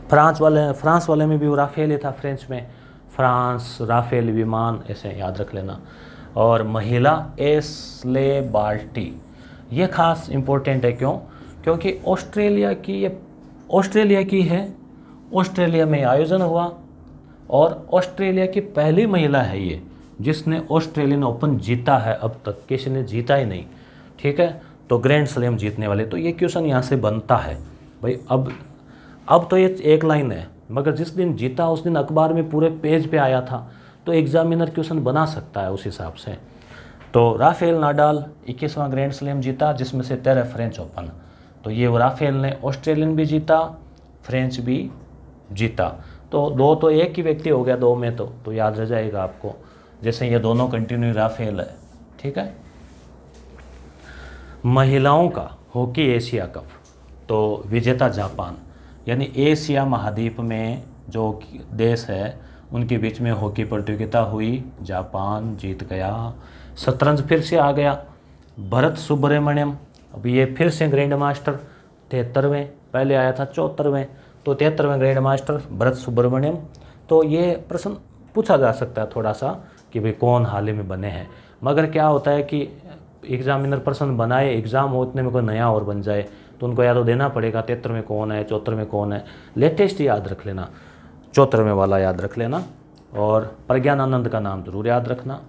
फ्रांस वाले में भी राफेल ही था, फ्रेंच में फ्रांस, राफेल विमान, ऐसे याद रख लेना। और महिला एस्ले बाल्टी, ये खास इम्पोर्टेंट है, क्योंकि ऑस्ट्रेलिया की है, ऑस्ट्रेलिया में आयोजन हुआ, और ऑस्ट्रेलिया की पहली महिला है ये जिसने ऑस्ट्रेलियन ओपन जीता है। अब तक किसी ने जीता ही नहीं। ठीक है। तो ग्रैंड स्लैम जीतने वाले, तो ये क्वेश्चन यहाँ से बनता है भाई। अब तो ये एक लाइन है, मगर जिस दिन जीता उस दिन अखबार में पूरे पेज पे आया था, तो एग्जामिनर क्वेश्चन बना सकता है उस हिसाब से। तो राफेल नाडाल 21वां ग्रैंड स्लैम जीता, जिसमें से 13 फ्रेंच ओपन। तो ये राफेल ने ऑस्ट्रेलियन भी जीता, फ्रेंच भी जीता। तो दो तो एक ही व्यक्ति हो गया, दो में तो याद रह जाएगा आपको, जैसे ये दोनों कंटिन्यू राफेल है। ठीक है। महिलाओं का हॉकी एशिया कप, तो विजेता जापान, यानी एशिया महाद्वीप में जो देश है उनके बीच में हॉकी प्रतियोगिता हुई, जापान जीत गया। शतरंज फिर से आ गया, भरत सुब्रमण्यम, अब ये फिर से ग्रैंड मास्टर 73वें, पहले आया था 74वें, तो 73वें ग्रैंड मास्टर भरत सुब्रमण्यम। तो ये प्रश्न पूछा जा सकता है थोड़ा सा कि भाई कौन हाल ही में बने हैं, मगर क्या होता है कि एग्जामिनर प्रश्न बनाए, एग्ज़ाम हो उतने में कोई नया और बन जाए तो उनको या तो देना पड़ेगा 73 में कौन है, 74 में कौन है। लेटेस्ट याद रख लेना, 74वें वाला याद रख लेना, और प्रज्ञानानंद का नाम जरूर याद रखना।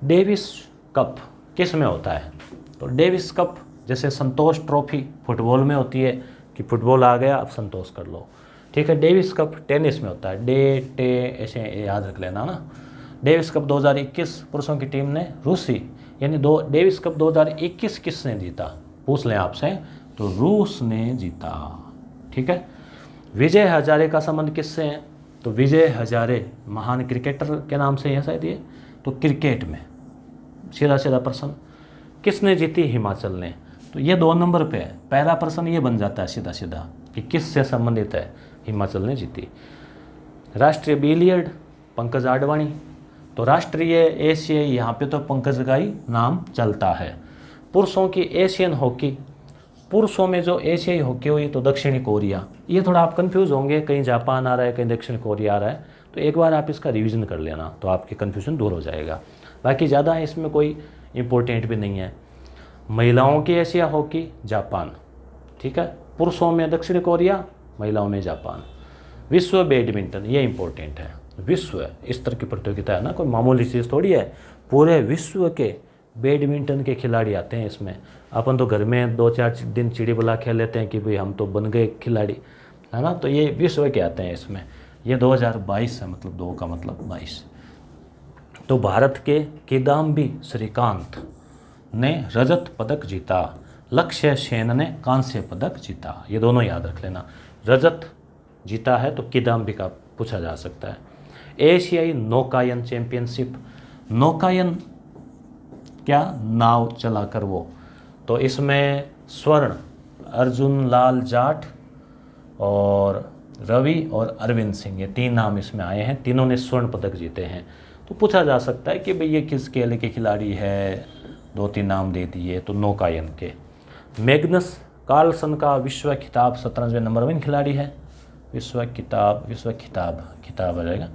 डेविस कप किस में होता है? तो डेविस कप जैसे संतोष ट्रॉफी फुटबॉल में होती है कि फुटबॉल आ गया अब संतोष कर लो, ठीक है। डेविस कप टेनिस में होता है, डे टे ऐसे याद रख लेना ना। डेविस कप 2021 पुरुषों की टीम ने रूसी, यानी डेविस कप 2021 किसने जीता पूछ लें आपसे, तो रूस ने जीता, ठीक है। विजय हजारे का संबंध किससे है? तो विजय हजारे महान क्रिकेटर के नाम से है शायद ये, तो क्रिकेट में सीधा सीधा प्रश्न, किसने जीती? हिमाचल ने। तो ये 2 नंबर पे है, पहला प्रश्न ये बन जाता है सीधा सीधा कि किससे संबंधित है, हिमाचल ने जीती। राष्ट्रीय बिलियर्ड पंकज आडवाणी, तो राष्ट्रीय एशियाई यहाँ पे तो पंकज का ही नाम चलता है। पुरुषों की एशियन हॉकी, पुरुषों में जो एशियाई हॉकी हुई तो दक्षिणी कोरिया, ये थोड़ा आप कंफ्यूज होंगे, कहीं जापान आ रहा है कहीं दक्षिण कोरिया आ रहा है, तो एक बार आप इसका रिवीजन कर लेना तो आपकी कन्फ्यूजन दूर हो जाएगा। बाकी ज़्यादा इसमें कोई इम्पोर्टेंट भी नहीं है। महिलाओं की एशिया हॉकी जापान, ठीक है, पुरुषों में दक्षिण कोरिया, महिलाओं में जापान। विश्व बैडमिंटन, ये इम्पोर्टेंट है, विश्व स्तर की प्रतियोगिता है ना, कोई मामूली चीज़ थोड़ी है, पूरे विश्व के बैडमिंटन के खिलाड़ी आते हैं इसमें। अपन तो घर में 2-4 दिन चिड़ी बुला खेल लेते हैं कि भाई हम तो बन गए खिलाड़ी, है ना, तो ये विश्व के आते हैं इसमें। ये 2022 है, मतलब 2 का मतलब 22। तो भारत के किदाम्बी श्रीकांत ने रजत पदक जीता, लक्ष्य सेन ने कांस्य पदक जीता, ये दोनों याद रख लेना। रजत जीता है तो किदाम्बी का पूछा जा सकता है। एशियाई नौकायन चैंपियनशिप, नौकायन क्या, नाव चलाकर वो, तो इसमें स्वर्ण अर्जुन लाल जाट और रवि और अरविंद सिंह, ये 3 नाम इसमें आए हैं, तीनों ने स्वर्ण पदक जीते हैं। तो पूछा जा सकता है कि भाई ये किस खेल के खिलाड़ी है, 2-3 नाम दे दिए तो नौकायन के। मैग्नस कार्लसन का विश्व खिताब 97वें नंबर 1 खिलाड़ी है, विश्व खिताब आ जाएगा।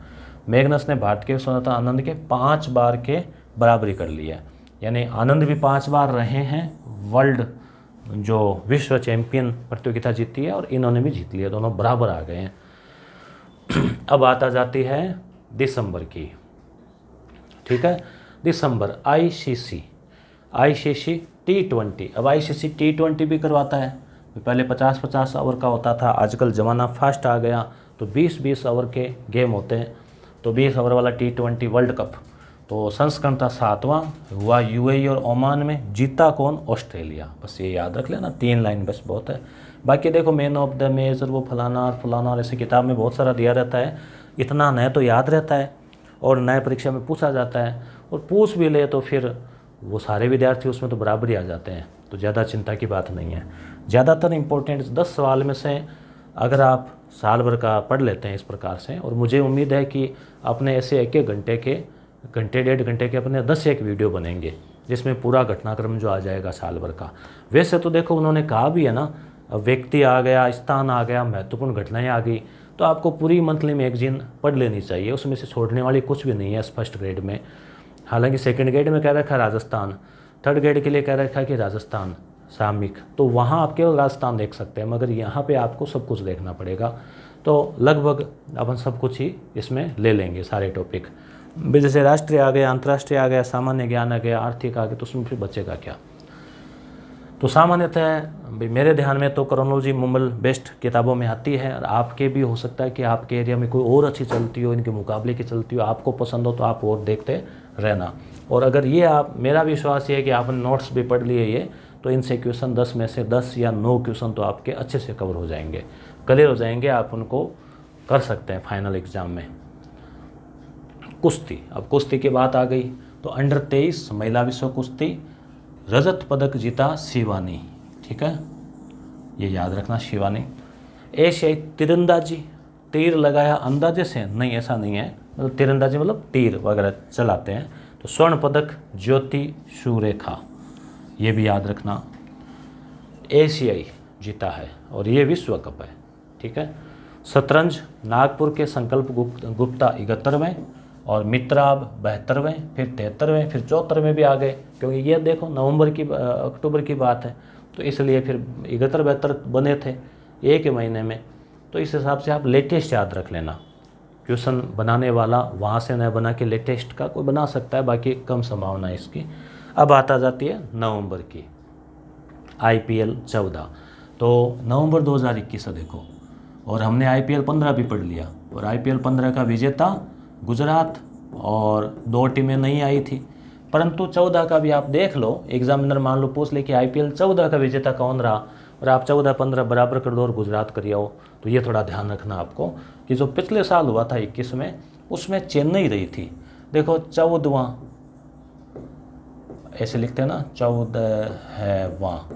मैग्नस ने भारत के स्वतंत्रता आनंद के 5 बार के बराबरी कर लिया, यानी आनंद भी 5 बार रहे हैं, वर्ल्ड जो विश्व चैंपियन प्रतियोगिता जीती है और इन्होंने भी जीत लिया, दोनों बराबर आ गए हैं। अब आता जाती है दिसंबर की, ठीक है, दिसंबर आईसीसी T20। अब आईसीसी T20 भी करवाता है, पहले 50-50 ओवर का होता था, आजकल ज़माना फास्ट आ गया तो 20-20 ओवर के गेम होते हैं। तो 20 ओवर वाला T20 वर्ल्ड कप, तो संस्करण था 7वां, हुआ यूएई और ओमान में, जीता कौन? ऑस्ट्रेलिया। बस ये याद रख लेना, 3 लाइन बस बहुत है। बाकी देखो मैन ऑफ द मैच और वो फलाना और फलाना और ऐसे किताब में बहुत सारा दिया रहता है, इतना नया तो याद रहता है और नए परीक्षा में पूछा जाता है, और पूछ भी ले तो फिर वो सारे विद्यार्थी उसमें तो बराबर ही आ जाते हैं, तो ज़्यादा चिंता की बात नहीं है। ज़्यादातर इम्पोर्टेंट 10 सवाल में से अगर आप साल भर का पढ़ लेते हैं इस प्रकार से, और मुझे उम्मीद है कि अपने ऐसे 1-1 घंटे 1.5 घंटे के अपने 10 वीडियो बनेंगे जिसमें पूरा घटनाक्रम जो आ जाएगा साल भर का। वैसे तो देखो उन्होंने कहा भी है ना, व्यक्ति आ गया, स्थान आ गया, महत्वपूर्ण घटनाएं आ गई, तो आपको पूरी मंथली मैगजीन पढ़ लेनी चाहिए, उसमें से छोड़ने वाली कुछ भी नहीं है फर्स्ट ग्रेड में। हालांकि सेकंड ग्रेड में कह रखा है राजस्थान, थर्ड ग्रेड के लिए कह रखा है कि राजस्थान सामयिक, तो वहाँ आप केवल राजस्थान देख सकते हैं, मगर यहाँ पे आपको सब कुछ देखना पड़ेगा। तो लगभग अपन सब कुछ ही इसमें ले लेंगे सारे टॉपिक, जैसे राष्ट्रीय आ गया, अंतर्राष्ट्रीय आ गया, सामान्य ज्ञान आ गया, आर्थिक आ गया, तो उसमें फिर बचेगा क्या। तो सामान्यतः भाई मेरे ध्यान में तो क्रोनोलॉजी मुमल बेस्ट किताबों में आती है, और आपके भी हो सकता है कि आपके एरिया में कोई और अच्छी चलती हो, इनके मुकाबले की चलती हो, आपको पसंद हो तो आप और देखते रहना। और अगर ये आप, मेरा विश्वास ये है कि आपने नोट्स भी पढ़ लिए ये, तो इनसे क्वेश्चन 10 में से 10 या 9 क्वेश्चन तो आपके अच्छे से कवर हो जाएंगे, क्लियर हो जाएंगे, आप उनको कर सकते हैं फाइनल एग्ज़ाम में। कुश्ती, अब कुश्ती की बात आ गई तो अंडर 23 महिला विश्व कुश्ती रजत पदक जीता शिवानी, ठीक है, ये याद रखना शिवानी। एशियाई तीरंदाजी, तीर लगाया अंदाजे से, नहीं ऐसा नहीं है, मतलब तीरंदाजी मतलब तीर वगैरह चलाते हैं, तो स्वर्ण पदक ज्योति सुरेखा, ये भी याद रखना। एशियाई जीता है और ये विश्व कप है, ठीक है। शतरंज नागपुर के संकल्प गुप्ता 71वें और मित्राब 72वें, फिर 73वें, फिर 74वें भी आ गए, क्योंकि ये देखो अक्टूबर की बात है, तो इसलिए फिर 71-72 बने थे एक ही महीने में। तो इस हिसाब से आप लेटेस्ट याद रख लेना। क्वेश्चन बनाने वाला वहाँ से न बना के लेटेस्ट का कोई बना सकता है, बाकी कम संभावना है इसकी। अब आता जाती है नवंबर की IPL 14। तो नवंबर 2021 है देखो, और हमने IPL 15 भी पढ़ लिया, और IPL 15 का विजेता गुजरात, और 2 टीमें नहीं आई थी। परंतु 14 का भी आप देख लो, एग्जामिनर मान लो पूछ ले कि IPL 14 का विजेता कौन रहा, और आप 14-15 बराबर कर दो और गुजरात कर आओ। तो ये थोड़ा ध्यान रखना आपको कि जो पिछले साल हुआ था 21 में, उसमें चेन्नई रही थी। देखो 14वां ऐसे लिखते हैं ना, 14 है वहाँ,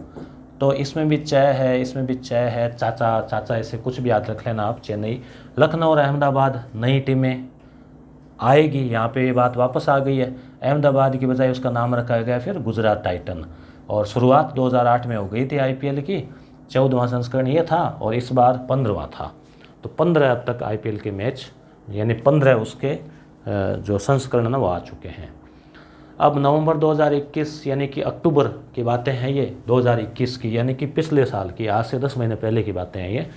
तो इसमें भी चय है, इसमें भी चय है, चाचा चाचा ऐसे कुछ भी याद रख लेना आप। चेन्नई, लखनऊ और अहमदाबाद नई टीमें आएगी, यहाँ पे ये बात वापस आ गई है। अहमदाबाद की बजाय उसका नाम रखा गया फिर गुजरात टाइटन, और शुरुआत 2008 में हो गई थी IPL की। 14वां संस्करण ये था और इस बार 15वां था। तो 15 अब तक IPL के मैच, यानी 15 उसके जो संस्करण ना वो आ चुके हैं। अब नवंबर 2021 यानी कि अक्टूबर की बातें हैं ये, 2021 की, यानी कि पिछले साल की, आज से 10 महीने पहले की बातें हैं ये।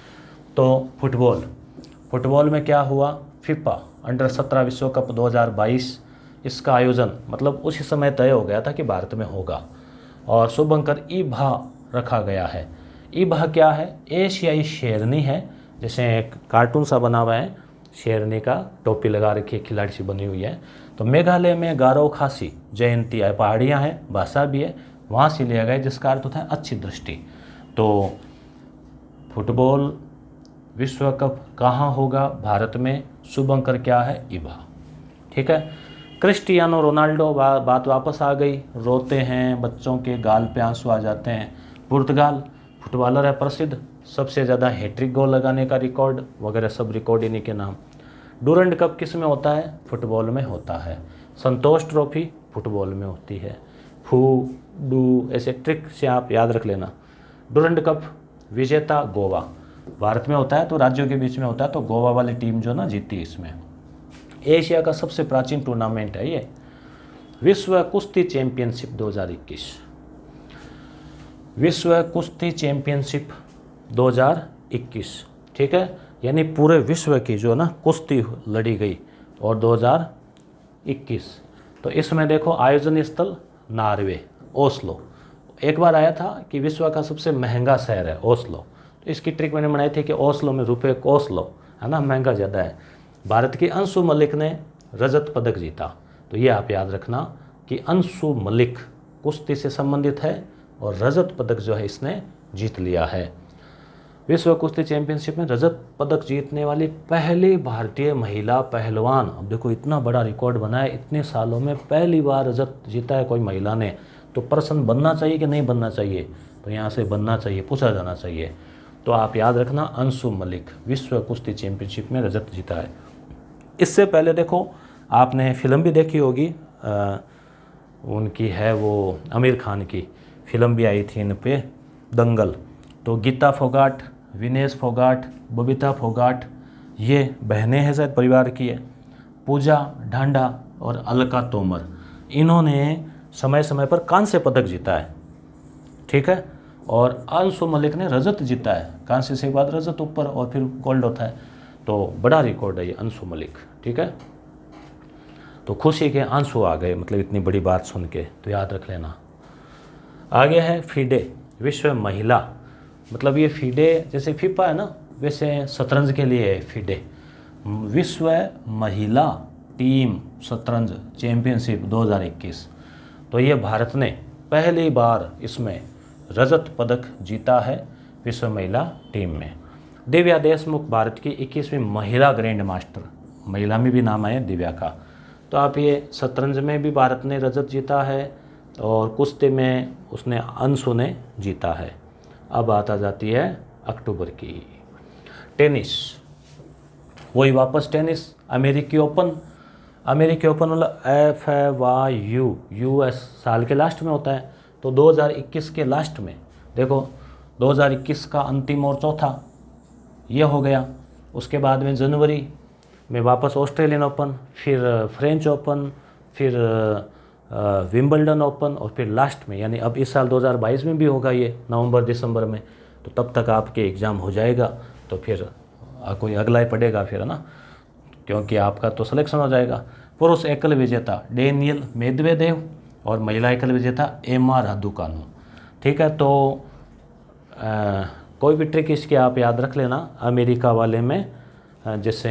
तो फुटबॉल में क्या हुआ, FIFA अंडर 17 विश्व कप 2022, इसका आयोजन मतलब उसी समय तय हो गया था कि भारत में होगा, और शुभंकर ईभा रखा गया है। ईभा क्या है, एशियाई शेरनी है, जैसे एक कार्टून सा बना हुआ है शेरनी का, टोपी लगा रखी है, खिलाड़ी सी बनी हुई है। तो मेघालय में गारो खासी जयंती है, पहाड़ियाँ हैं, भाषा भी है, वहाँ से लिया गया, जिसका अर्थ होता है अच्छी दृष्टि। तो फुटबॉल विश्व कप कहाँ होगा, भारत में। शुभंकर क्या है, ईभा, ठीक है। क्रिस्टियानो रोनाल्डो, बात वापस आ गई, रोते हैं, बच्चों के गाल पे आंसू आ जाते हैं। पुर्तगाल फुटबॉलर है प्रसिद्ध, सबसे ज़्यादा हैट्रिक गोल लगाने का रिकॉर्ड वगैरह सब रिकॉर्ड इन्हीं के नाम। डूरंड कप किस में होता है, फुटबॉल में होता है। संतोष ट्रॉफी फुटबॉल में होती है। फू डू ऐसे ट्रिक से आप याद रख लेना। डूरंड कप विजेता गोवा, भारत में होता है तो राज्यों के बीच में होता है, तो गोवा वाली टीम जो ना जीती इसमें। एशिया का सबसे प्राचीन टूर्नामेंट है ये, विश्व कुश्ती चैंपियनशिप 2021, विश्व कुश्ती चैंपियनशिप 2021, ठीक है। यानी पूरे विश्व की जो ना कुश्ती लड़ी गई, और 2021। तो इसमें देखो आयोजन स्थल नॉर्वे, ओस्लो। एक बार आया था कि विश्व का सबसे महंगा शहर है ओस्लो, तो इसकी ट्रिक मैंने बनाई थी कि ओस्लो में रुपये ओस्लो है ना, महंगा ज़्यादा है। भारत की अंशु मलिक ने रजत पदक जीता, तो ये आप याद रखना कि अंशु मलिक कुश्ती से संबंधित है, और रजत पदक जो है इसने जीत लिया है। विश्व कुश्ती चैंपियनशिप में रजत पदक जीतने वाली पहली भारतीय महिला पहलवान। अब देखो इतना बड़ा रिकॉर्ड बना है, इतने सालों में पहली बार रजत जीता है कोई महिला ने। तो प्रश्न बनना चाहिए कि नहीं बनना चाहिए, तो यहाँ से बनना चाहिए, पूछा जाना चाहिए। तो आप याद रखना, अंशु मलिक विश्व कुश्ती चैंपियनशिप में रजत जीता है। इससे पहले देखो आपने फिल्म भी देखी होगी, उनकी है वो आमिर खान की फिल्म भी आई थी इन पे, दंगल। तो गीता फोगाट, विनेश फोगाट, बबीता फोगाट, ये बहनें हैं शायद परिवार की है। पूजा ढांडा और अलका तोमर, इन्होंने समय समय पर कांस्य पदक जीता है, ठीक है। और अंशु मलिक ने रजत जीता है, कांस्य से बाद रजत ऊपर और फिर गोल्ड होता है। तो बड़ा रिकॉर्ड है ये अंशु मलिक, ठीक है। तो खुशी के आंसू आ गए, मतलब इतनी बड़ी बात सुन के, तो याद रख लेना। आगे है फीडे, विश्व महिला, मतलब ये फीडे जैसे फीफा है ना, वैसे शतरंज के लिए है फीडे, विश्व महिला टीम शतरंज चैंपियनशिप 2021। तो ये भारत ने पहली बार इसमें रजत पदक जीता है विश्व महिला टीम में। दिव्या देशमुख भारत की 21वीं महिला ग्रैंड मास्टर, महिला में भी नाम आया दिव्या का। तो आप ये शतरंज में भी भारत ने रजत जीता है, और कुश्ती में उसने अंशु ने जीता है। अब बात आ जाती है अक्टूबर की। टेनिस, वही वापस टेनिस, अमेरिकी ओपन। अमेरिकी ओपन मतलब FAYU, US साल के लास्ट में होता है। तो 2021 के लास्ट में देखो, 2021 का अंतिम और चौथा ये हो गया। उसके बाद में जनवरी में वापस ऑस्ट्रेलियन ओपन, फिर फ्रेंच ओपन, फिर विंबलडन ओपन, और फिर लास्ट में यानी अब इस साल 2022 में भी होगा ये नवंबर दिसंबर में। तो तब तक आपके एग्ज़ाम हो जाएगा, तो फिर कोई अगला ही पड़ेगा फिर, है ना, क्योंकि आपका तो सिलेक्शन हो जाएगा। पुरुष एकल विजेता डेनियल मेदवेदेव और महिला एकल विजेता एमा रादुकानु। ठीक है, तो कोई भी ट्रिक इसकी आप याद रख लेना। अमेरिका वाले में जैसे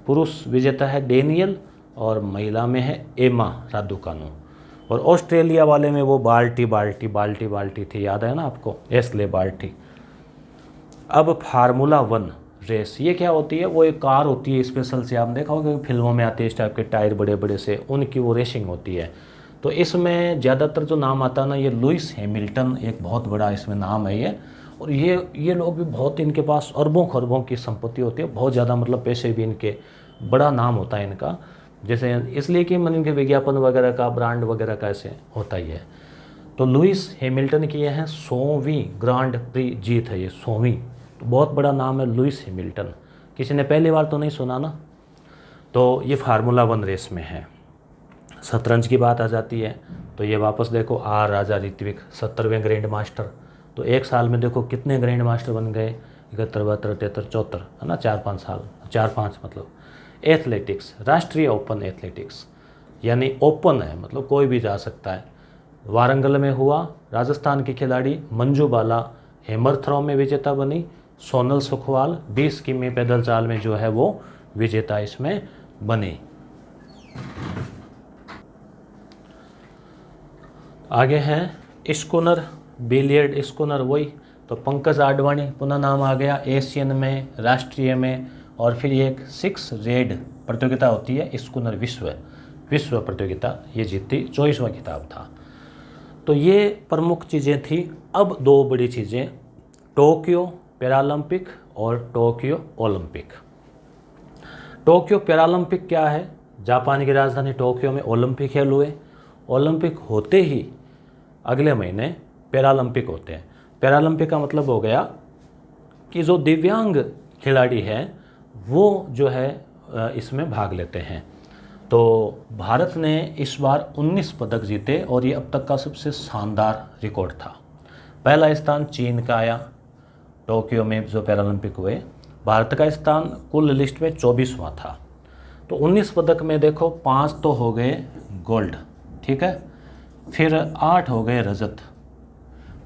पुरुष विजेता है डेनियल और महिला में है एमा रादुकानु, और ऑस्ट्रेलिया वाले में वो बाल्टी थी, याद है ना आपको, एस्ले बाल्टी। अब फार्मूला 1 रेस, ये क्या होती है? वो एक कार होती है स्पेशल से, आप देखा होगा फिल्मों में आती है इस टाइप के टायर बड़े बड़े से, उनकी वो रेसिंग होती है। तो इसमें ज़्यादातर जो नाम आता है ना, ये लुइस हैमिल्टन एक बहुत बड़ा इसमें नाम है ये। और ये लोग भी बहुत, इनके पास अरबों खरबों की संपत्ति होती है, बहुत ज़्यादा, मतलब पैसे भी इनके, बड़ा नाम होता है इनका। जैसे इसलिए कि मन इनके विज्ञापन वगैरह का, ब्रांड वगैरह का ऐसे होता ही है। तो लुइस हैमिल्टन की यह है 100वीं ग्रांड प्री जीत है, ये 100वीं। तो बहुत बड़ा नाम है लुइस हैमिल्टन, किसी ने पहली बार तो नहीं सुना ना। तो ये फार्मूला 1 रेस में है। शतरंज की बात आ जाती है, तो ये वापस देखो आर राजा ऋत्विक 70वें ग्रैंड मास्टर। तो एक साल में देखो कितने ग्रैंड मास्टर बन गए, 71, 72, 73, 74, है ना, 4-5 साल, 4-5 मतलब। एथलेटिक्स, राष्ट्रीय ओपन एथलेटिक्स, यानी ओपन है, मतलब कोई भी जा सकता है। वारंगल में हुआ, राजस्थान की खिलाड़ी मंजू बाला हेमर थ्रो में विजेता बनी। सोनल सुखवाल 20 किमी पैदल चाल में जो है वो विजेता इसमें बनी। आगे हैं स्कूनर, बिलियर्ड स्कूनर, वही तो पंकज आडवाणी पुनः नाम आ गया, एशियन में, राष्ट्रीय में। और फिर एक 6 रेड प्रतियोगिता होती है स्कूनर विश्व प्रतियोगिता, ये जीती, 24वां खिताब था। तो ये प्रमुख चीज़ें थी। अब 2 बड़ी चीज़ें, टोक्यो पैरालंपिक और टोक्यो ओलंपिक। टोक्यो पैरालंपिक क्या है? जापान की राजधानी टोक्यो में ओलंपिक खेल हुए। ओलंपिक होते ही अगले महीने पैरालंपिक होते हैं। पैरालंपिक का मतलब हो गया कि जो दिव्यांग खिलाड़ी हैं वो जो है इसमें भाग लेते हैं। तो भारत ने इस बार 19 पदक जीते और ये अब तक का सबसे शानदार रिकॉर्ड था। पहला स्थान चीन का आया टोक्यो में जो पैरालंपिक हुए। भारत का स्थान कुल लिस्ट में 24वां था। तो 19 पदक में देखो 5 तो हो गए गोल्ड, ठीक है, फिर 8 हो गए रजत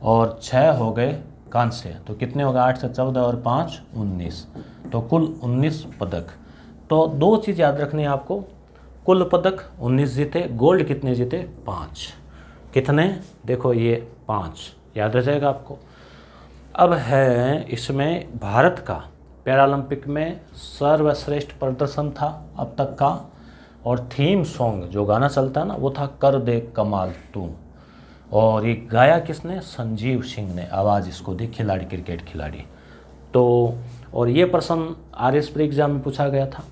और 6 हो गए कांस्य। तो कितने हो गए? 8 से 14 और 5 19, तो कुल 19 पदक। तो 2 चीज़ याद रखनी है आपको, कुल पदक 19 जीते, गोल्ड कितने जीते? 5। कितने? देखो ये 5 याद रह जाएगा आपको। अब है इसमें भारत का पैरालंपिक में सर्वश्रेष्ठ प्रदर्शन था अब तक का, और थीम सॉन्ग जो गाना चलता है ना वो था कर दे कमाल तू, और ये गाया किसने? संजीव सिंह ने आवाज़ इसको दी, खिलाड़ी, क्रिकेट खिलाड़ी। तो और ये प्रश्न RSP एग्जाम में पूछा गया था।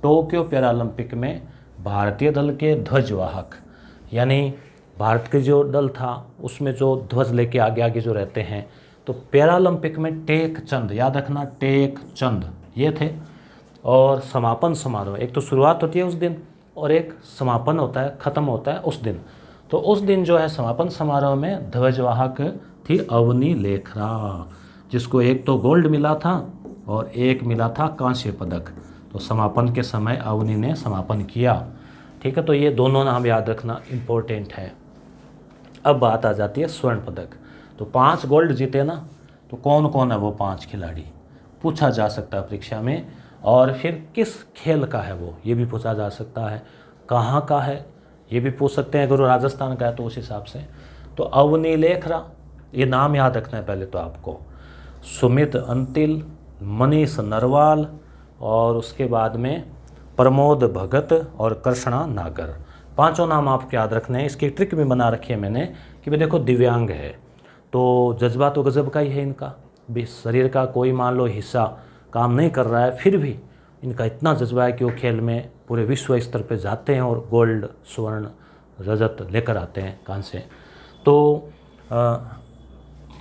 टोक्यो पैरालंपिक में भारतीय दल के ध्वजवाहक, यानी भारत के जो दल था उसमें जो ध्वज लेके आगे आगे जो रहते हैं, तो पैरालंपिक में टेक चंद, याद रखना टेक चंद ये थे। और समापन समारोह, एक तो शुरुआत होती है उस दिन और एक समापन होता है, ख़त्म होता है उस दिन। तो उस दिन जो है समापन समारोह में ध्वजवाहक थी अवनी लेखरा, जिसको एक तो गोल्ड मिला था और एक मिला था कांस्य पदक। तो समापन के समय अवनी ने समापन किया, ठीक है। तो ये दोनों नाम याद रखना इम्पोर्टेंट है। अब बात आ जाती है स्वर्ण पदक। तो 5 गोल्ड जीते ना, तो कौन कौन है वो 5 खिलाड़ी, पूछा जा सकता है परीक्षा में। और फिर किस खेल का है वो, ये भी पूछा जा सकता है। कहाँ का है ये भी पूछ सकते हैं, अगर वो राजस्थान का है तो उस हिसाब से। तो अवनी लेखरा, ये नाम याद रखना है पहले तो आपको। सुमित अंतिल, मनीष नरवाल, और उसके बाद में प्रमोद भगत और कृष्णा नागर। पांचों नाम आपको याद रखने हैं। इसकी ट्रिक भी बना रखी है मैंने कि भाई देखो दिव्यांग है तो जज्बा तो गजब का ही है इनका भी, शरीर का कोई मान लो हिस्सा काम नहीं कर रहा है फिर भी इनका इतना जज्बा है कि वो खेल में पूरे विश्व स्तर पे जाते हैं और गोल्ड, स्वर्ण, रजत लेकर आते हैं कांस्य। तो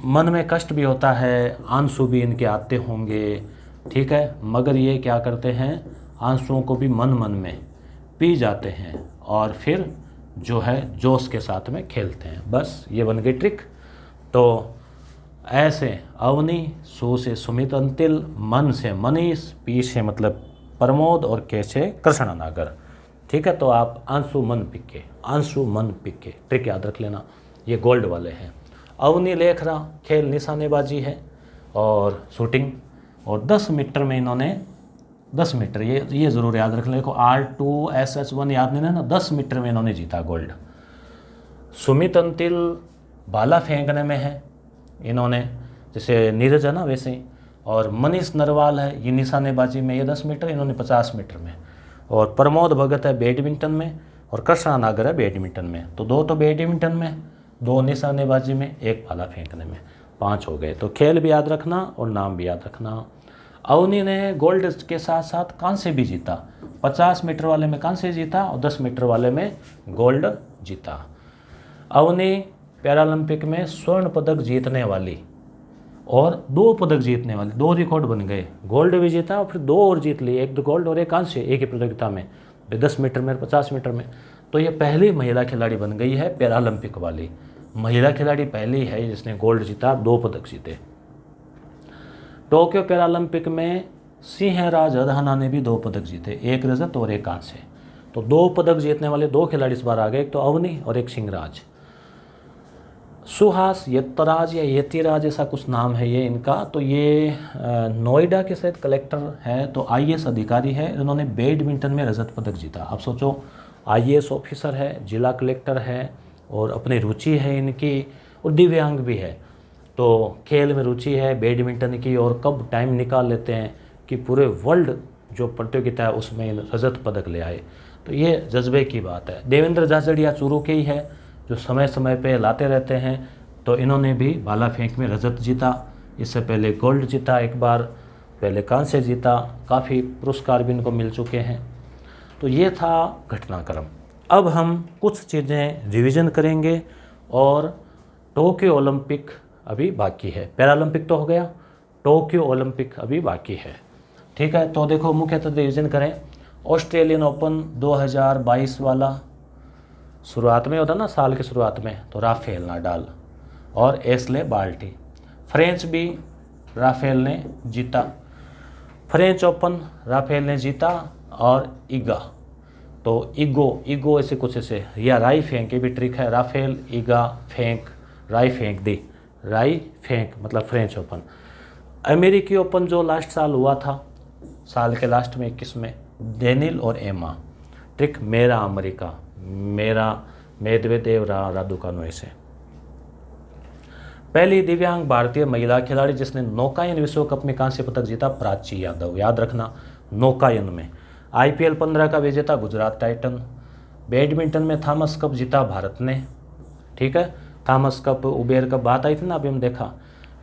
मन में कष्ट भी होता है, आंसू भी इनके आते होंगे, ठीक है, मगर ये क्या करते हैं, आंसुओं को भी मन मन में पी जाते हैं और फिर जो है जोश के साथ में खेलते हैं। बस ये बन गई ट्रिक। तो ऐसे अवनी, सु से सुमित अंतिल, मन से मनीष, पी से मतलब प्रमोद और के से कृष्ण नागर। ठीक है, तो आप आंसू मन पिके, आंसू मन पिके ट्रिक याद रख लेना, ये गोल्ड वाले हैं। अवनी लेखरा खेल निशानेबाजी है और शूटिंग, और 10 मीटर में इन्होंने 10 मीटर ये ज़रूर याद रख लें। देखो R2SH1 याद नहीं ना, 10 मीटर में इन्होंने जीता गोल्ड। सुमित अंतिल भाला फेंकने में है इन्होंने, जैसे नीरज है ना वैसे ही, और मनीष नरवाल है ये निशानेबाजी में, ये 10 मीटर, इन्होंने 50 मीटर में, और प्रमोद भगत है बैडमिंटन में, और कृष्णा नागर है बैडमिंटन में। तो 2 तो बैडमिंटन में, 2 निशानेबाजी में, 1 भाला फेंकने में, 5 हो गए। तो खेल भी याद रखना और नाम भी याद रखना। अवनी ने गोल्ड के साथ साथ कांस्य भी जीता, 50 मीटर वाले में कांस्य जीता और 10 मीटर वाले में गोल्ड जीता। अवनी पैरालंपिक में स्वर्ण पदक जीतने वाली और 2 पदक जीतने वाली, 2 रिकॉर्ड बन गए, गोल्ड भी जीता और फिर 2 और जीत लिए, 1 गोल्ड और 1 कांस्य एक ही प्रतियोगिता में, 10 मीटर में 50 मीटर में। तो ये पहली महिला खिलाड़ी बन गई है पैरालंपिक वाली, महिला खिलाड़ी पहली है जिसने गोल्ड जीता, 2 पदक जीते। टोक्यो पैरालंपिक में सिंहराज अधाना ने भी 2 पदक जीते, 1 रजत और 1 कांस्य। तो 2 पदक जीतने वाले 2 खिलाड़ी इस बार आ गए, एक तो अवनी और एक सिंहराज। सुहास यत्तराज या यतिराज ऐसा कुछ नाम है ये इनका, तो ये नोएडा के साथ कलेक्टर है, तो IAS अधिकारी है, इन्होंने बैडमिंटन में रजत पदक जीता। अब सोचो IAS ऑफिसर है, जिला कलेक्टर है और अपनी रुचि है इनकी, और दिव्यांग भी है, तो खेल में रुचि है बैडमिंटन की, और कब टाइम निकाल लेते हैं कि पूरे वर्ल्ड जो प्रतियोगिता है उसमें रजत पदक ले आए। तो ये जज्बे की बात है। देवेंद्र झाझड़िया चूरू के ही है जो समय समय पे लाते रहते हैं, तो इन्होंने भी भाला फेंक में रजत जीता, इससे पहले गोल्ड जीता, एक बार पहले कांस्य जीता, काफ़ी पुरस्कार भी इनको मिल चुके हैं। तो ये था घटनाक्रम। अब हम कुछ चीज़ें रिवीजन करेंगे, और टोक्यो ओलंपिक अभी बाकी है, पैरालंपिक तो हो गया, टोक्यो ओलंपिक अभी बाकी है। ठीक है, तो देखो मुख्यतः रिवीजन करें। ऑस्ट्रेलियन ओपन 2022 वाला शुरुआत में होता ना, साल के शुरुआत में, तो राफेल नाडाल और एशले बार्टी। फ्रेंच भी राफेल ने जीता, फ्रेंच ओपन राफेल ने जीता, और ईगा, तो ईगो ऐसे कुछ ऐसे, या राई फेंक, ये भी ट्रिक है, राफेल ईगा फेंक, राई फेंक दी, राई फेंक मतलब फ्रेंच ओपन। अमेरिकी ओपन जो लास्ट साल हुआ था, साल के लास्ट में 21 में, डेनिल और एमा, ट्रिक मेरा अमेरिका, मेरा मेदवेदेव रादुकानु ऐसे। पहली दिव्यांग भारतीय महिला खिलाड़ी जिसने नौकायन विश्व कप में कांस्य पदक जीता, प्राची यादव, याद रखना नौकायन में। IPL 15 का विजेता गुजरात टाइटन। बैडमिंटन में थॉमस कप जीता भारत ने, ठीक है, थॉमस कप, उबेर कप बात आई थी ना अभी हम देखा।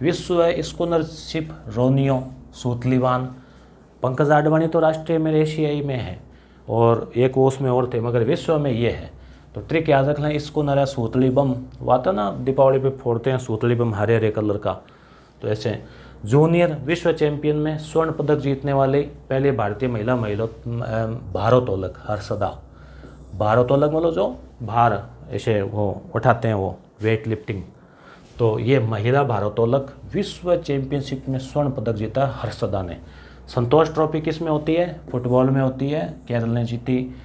विश्व स्कूनरशिप रोनियो सूतलीवान, पंकज आडवाणी तो राष्ट्रीय में एशियाई में है, और एक वो उसमें और थे, मगर विश्व में ये है। तो ट्रिक याद रखना, इसको न रहा सूतली बम, वो था ना दीपावली पे फोड़ते हैं सूतली बम हरे हरे कलर का, तो ऐसे। जूनियर विश्व चैंपियन में स्वर्ण पदक जीतने वाले पहले भारतीय महिला भारोत्तोलक हर्षदा, भारोत्तोलक मतलब जो भार ऐसे वो उठाते हैं वो वेट लिफ्टिंग, तो ये महिला भारोत्तोलक विश्व चैंपियनशिप में स्वर्ण पदक जीता हर्षदा ने। संतोष ट्रॉफी किस में होती है, फुटबॉल में होती है, केरल ने जीती।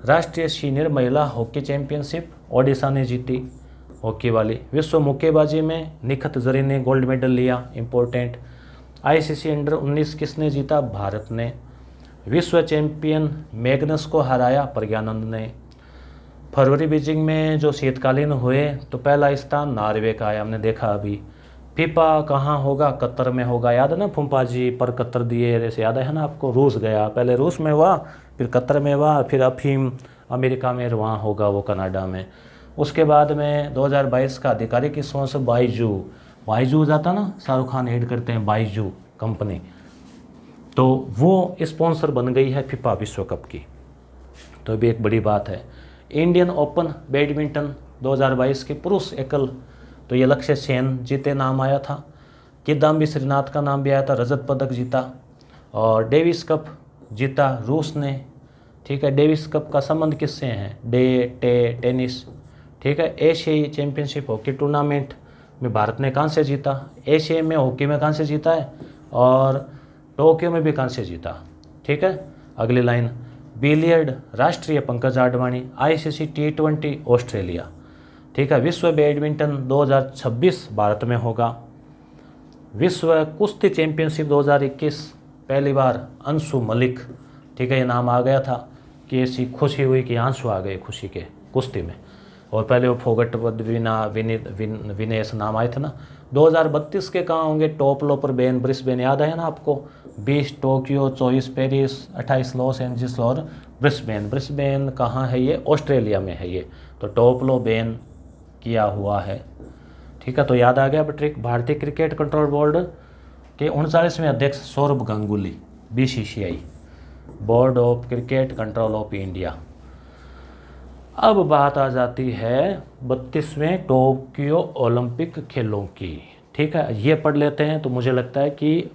राष्ट्रीय सीनियर महिला हॉकी चैंपियनशिप ओडिशा ने जीती हॉकी वाली। विश्व मुक्केबाजी में निखत जरीन ने गोल्ड मेडल लिया, इम्पोर्टेंट। ICC अंडर 19 किसने जीता, भारत ने। विश्व चैंपियन मैग्नस को हराया प्रज्ञानंद ने। फरवरी बीजिंग में जो शीतकालीन हुए तो पहला स्थान नॉर्वे का आया, हमने देखा अभी। फीफा कहाँ होगा, कतर में होगा, याद है ना, फुम्पा जी पर कतर दिए, ऐसे याद है ना आपको। रूस गया, पहले रूस में हुआ, फिर कतर में हुआ, फिर अफीम अमेरिका में, वहाँ होगा वो कनाडा में। उसके बाद में 2022 का आधिकारिक स्पॉन्सर बाइजू जाता ना, शाहरुख खान हेड करते हैं बाइजू कंपनी, तो वो स्पॉन्सर बन गई है फीफा विश्व कप की, तो भी एक बड़ी बात है। इंडियन ओपन बैडमिंटन 2022 के पुरुष एकल, तो ये लक्ष्य सेन जीते, नाम आया था। किदाम्बी श्रीनाथ का नाम भी आया था, रजत पदक जीता। और डेविस कप जीता रूस ने, ठीक है। डेविस कप का संबंध किससे है? टेनिस, ठीक है। एशियाई चैंपियनशिप हॉकी टूर्नामेंट में भारत ने कांस्य जीता, एशिया में हॉकी में कांस्य जीता है, और टोक्यो में भी कांस्य जीता, ठीक है। अगली लाइन, बिलियर्ड राष्ट्रीय Pankaj Advani, ICC T20 Australia, ठीक है। विश्व बैडमिंटन 2026 भारत में होगा। विश्व कुश्ती चैंपियनशिप 2021 पहली बार अंशु मलिक, ठीक है, ये नाम आ गया था कि ऐसी खुशी हुई कि आंसू आ गए खुशी के कुश्ती में, और पहले वो फोगट विनेश नाम आए थे ना। 2032 के कहाँ होंगे? टॉप लोपर ब्रिस्बेन याद है ना आपको? 20 टोक्यो, 24 पेरिस, 28 लॉस एंजल्स और ब्रिस्बेन कहाँ है? ये ऑस्ट्रेलिया में है ये, तो टॉप लो बेन किया हुआ है, ठीक है। तो याद आ गया ट्रिक। भारतीय क्रिकेट कंट्रोल बोर्ड के 39वें अध्यक्ष Saurabh Ganguly, BCCI board of cricket control of India. अब बात आ जाती है 32वें टोक्यो ओलंपिक खेलों की, ठीक है। ये पढ़ लेते हैं, तो मुझे लगता है कि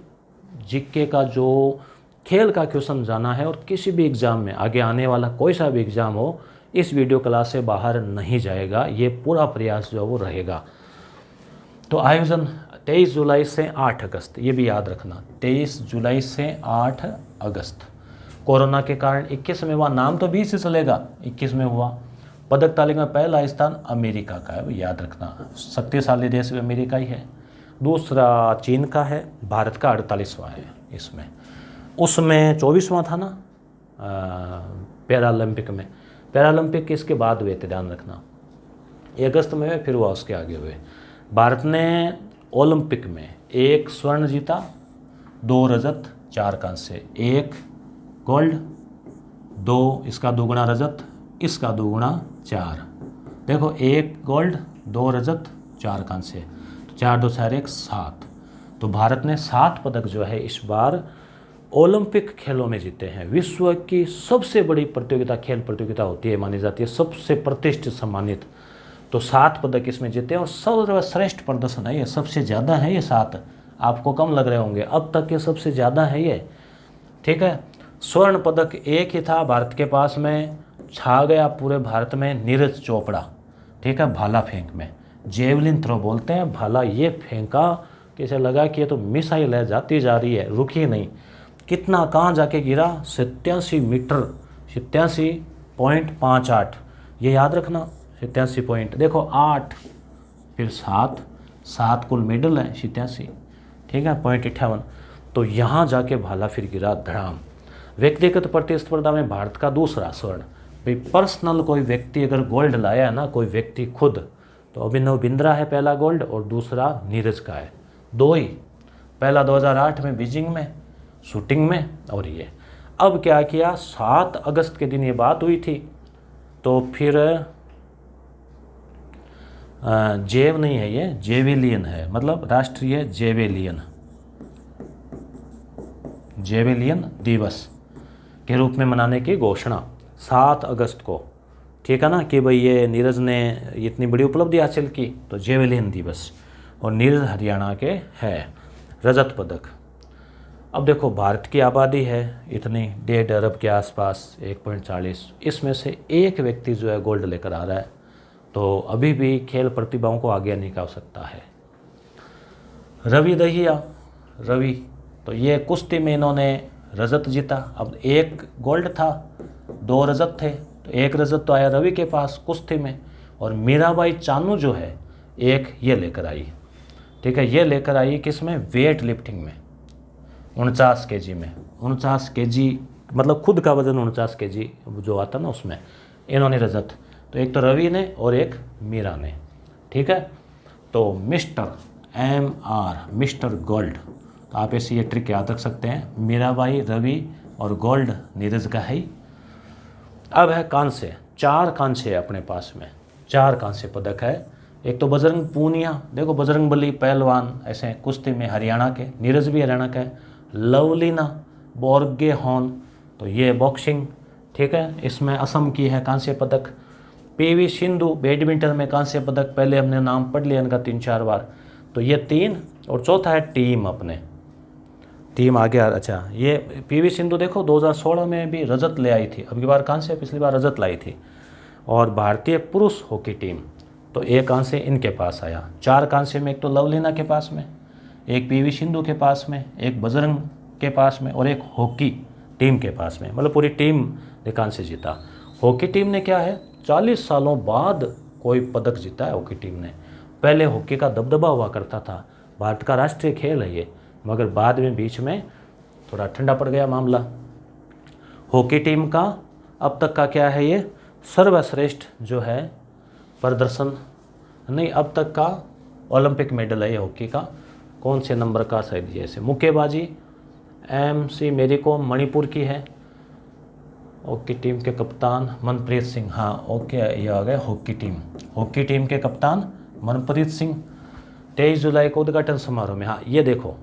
जीके का जो खेल का क्वेश्चन जाना है, और किसी भी एग्ज़ाम में आगे आने वाला कोई सा भी एग्ज़ाम हो, इस वीडियो क्लास से बाहर नहीं जाएगा, ये पूरा प्रयास जो है वो रहेगा। तो आयोजन 23 जुलाई से 8 अगस्त, ये भी याद रखना, 23 जुलाई से 8 अगस्त। कोरोना के कारण 21 में हुआ, नाम तो 20 से चलेगा, 21 में हुआ। पदक तालिका में पहला स्थान अमेरिका का है, वो याद रखना, शक्तिशाली देश भी अमेरिका ही है। दूसरा चीन का है, भारत का 48वां है इसमें। उसमें 24वां था ना पैरालंपिक में। पैरालंपिक इसके बाद हुए थे, ध्यान रखना, 1 अगस्त में हुए, फिर हुआ उसके आगे हुए। भारत ने ओलंपिक में 1 स्वर्ण जीता, 2 रजत, 4 कांस्य, 1 गोल्ड, 2 इसका दोगुना रजत, इसका दोगुना 4। देखो 1 गोल्ड, 2 रजत, 4 कांस्य, तो 4 2 4 1 7। तो भारत ने 7 पदक जो है इस बार ओलंपिक खेलों में जीते हैं। विश्व की सबसे बड़ी प्रतियोगिता, खेल प्रतियोगिता होती है, मानी जाती है सबसे प्रतिष्ठित सम्मानित, तो 7 पदक इसमें जीते हैं, और सर्वश्रेष्ठ प्रदर्शन है ये, सबसे ज़्यादा है ये 7। आपको कम लग रहे होंगे, अब तक ये सबसे ज़्यादा है ये, ठीक है। स्वर्ण पदक 1 ही था भारत के पास में, छा गया पूरे भारत में नीरज चोपड़ा, ठीक है, भाला फेंक में, जेवलिन थ्रो बोलते हैं, भाला ये फेंका, कैसे लगा कि ये तो मिसाइल है, जाती जा रही है, रुकी नहीं। कितना, कहाँ जाके गिरा? 87 मीटर, 87.58, ये याद रखना, 87 पॉइंट। देखो 8 फिर 7 कुल मेडल है, 87, ठीक है, .58। तो यहाँ जाके भाला फिर गिरा धड़ाम। व्यक्तिगत प्रतिस्पर्धा में भारत का दूसरा स्वर्ण। भाई पर्सनल कोई व्यक्ति अगर गोल्ड लाया है ना, कोई व्यक्ति खुद, तो अभिनव बिंद्रा है पहला गोल्ड, और दूसरा नीरज का है, 2 ही। पहला 2008 में बीजिंग में शूटिंग में, और ये अब क्या किया, 7 अगस्त के दिन ये बात हुई थी, तो फिर जेव नहीं है ये, जेवेलियन है, मतलब राष्ट्रीय जेवेलियन दिवस के रूप में मनाने की घोषणा 7 अगस्त को, ठीक है ना, कि भाई ये नीरज ने इतनी बड़ी उपलब्धि हासिल की, तो जेवेलियन दिवस। और नीरज हरियाणा के है, रजत पदक। अब देखो भारत की आबादी है इतनी 1.5 अरब के आसपास, 1.40, इसमें से एक व्यक्ति जो है गोल्ड लेकर आ रहा है, तो अभी भी खेल प्रतिभाओं को आगे निकाल सकता है। रवि दहिया, रवि, तो ये कुश्ती में इन्होंने रजत जीता। अब 1 गोल्ड था, 2 रजत थे, तो 1 रजत तो आया रवि के पास कुश्ती में, और मीराबाई चानू जो है 1 ये लेकर आई, ठीक है, ये लेकर आई किस में? वेट लिफ्टिंग में, 49 kg में, 49 kg मतलब खुद का वजन 49 kg जो आता ना, उसमें इन्होंने रजत, तो एक तो रवि ने और एक मीरा ने, ठीक है। तो मिस्टर MR, मिस्टर गोल्ड, तो आप ऐसे ये ट्रिक याद रख सकते हैं, मीराबाई, रवि और गोल्ड नीरज का है। अब है कांस्य, 4 कांसे है अपने पास में, 4 कांसे पदक है। एक तो बजरंग पूनिया, देखो बजरंग बली पहलवान ऐसे कुश्ती में हरियाणा के, नीरज भी हरियाणा का है। लवलीना बोर्गे हॉन, तो ये बॉक्सिंग, ठीक है, इसमें असम की है कांस्य पदक। पीवी सिंधु बैडमिंटन में कांस्य पदक, पहले हमने नाम पढ़ लिया इनका 3-4 बार। तो ये 3, और चौथा है टीम, अपने टीम आगे अच्छा, ये पीवी सिंधु देखो 2016 में भी रजत ले आई थी, अब की बार कांस्य, पिछली बार रजत लाई थी। और भारतीय पुरुष हॉकी टीम, तो एक कांस्य इनके पास आया। 4 कांस्य में एक तो लवलीना के पास में, एक पीवी सिंधु के पास में, एक बजरंग के पास में, और एक हॉकी टीम के पास में, मतलब पूरी टीम ने कांस्य जीता। हॉकी टीम ने क्या है, 40 सालों बाद कोई पदक जीता है हॉकी टीम ने। पहले हॉकी का दबदबा हुआ करता था, भारत का राष्ट्रीय खेल है ये, मगर बाद में बीच में थोड़ा ठंडा पड़ गया मामला। हॉकी टीम का अब तक का क्या है, ये सर्वश्रेष्ठ जो है प्रदर्शन, नहीं अब तक का ओलंपिक मेडल है ये हॉकी का। कौन से नंबर का, शायद जैसे मुक्केबाजी MC मेरी कॉम मणिपुर की है। हॉकी टीम के कप्तान मनप्रीत सिंह, हाँ ओके, ये आ गए हॉकी टीम। हॉकी टीम के कप्तान मनप्रीत सिंह। 23 जुलाई को उद्घाटन समारोह में, हाँ ये देखो,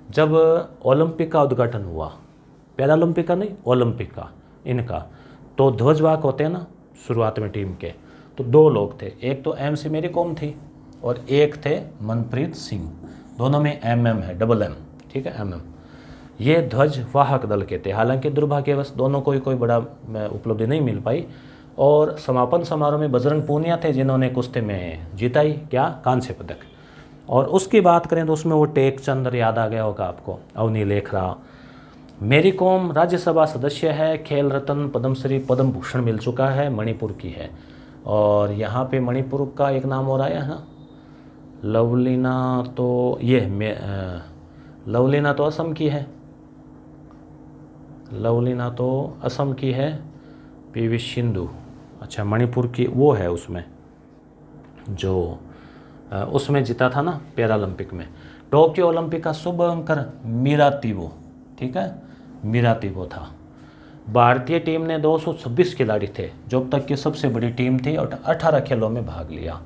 जब ओलंपिक का उद्घाटन हुआ, पैरालंपिक का नहीं, ओलंपिक का इनका, तो ध्वजवाहक होते हैं ना शुरुआत में टीम के, तो 2 लोग थे, एक तो MC मेरी कॉम थी और एक थे मनप्रीत सिंह, दोनों में MM है, MM, ठीक है MM। ये ध्वजवाहक दल के थे। हालांकि दुर्भाग्यवश दोनों को ही कोई बड़ा उपलब्धि नहीं मिल पाई। और समापन समारोह में बजरंग पूनिया थे जिन्होंने कुश्ती में जीताई क्या, कांस्य पदक। और उसकी बात करें तो उसमें वो टेक चंद याद आ गया होगा आपको, अवनी लेखरा। मेरी कॉम राज्यसभा सदस्य है, खेल रत्न, पद्मश्री, पद्म भूषण मिल चुका है, मणिपुर की है। और यहाँ पे मणिपुर का एक नाम और आया है ना, लवलीना, तो ये लवलीना तो असम की है, लवलीना तो असम की है। पीवी सिंधु, अच्छा मणिपुर की वो है, उसमें जो उसमें जीता था ना पैरालंपिक में। टोक्यो ओलंपिक का शुभ अंकर मीरा तिवो, ठीक है, मीरा तिवो था। भारतीय टीम ने 226 खिलाड़ी थे, जो अब तक की सबसे बड़ी टीम थी, और 18 खेलों में भाग लिया।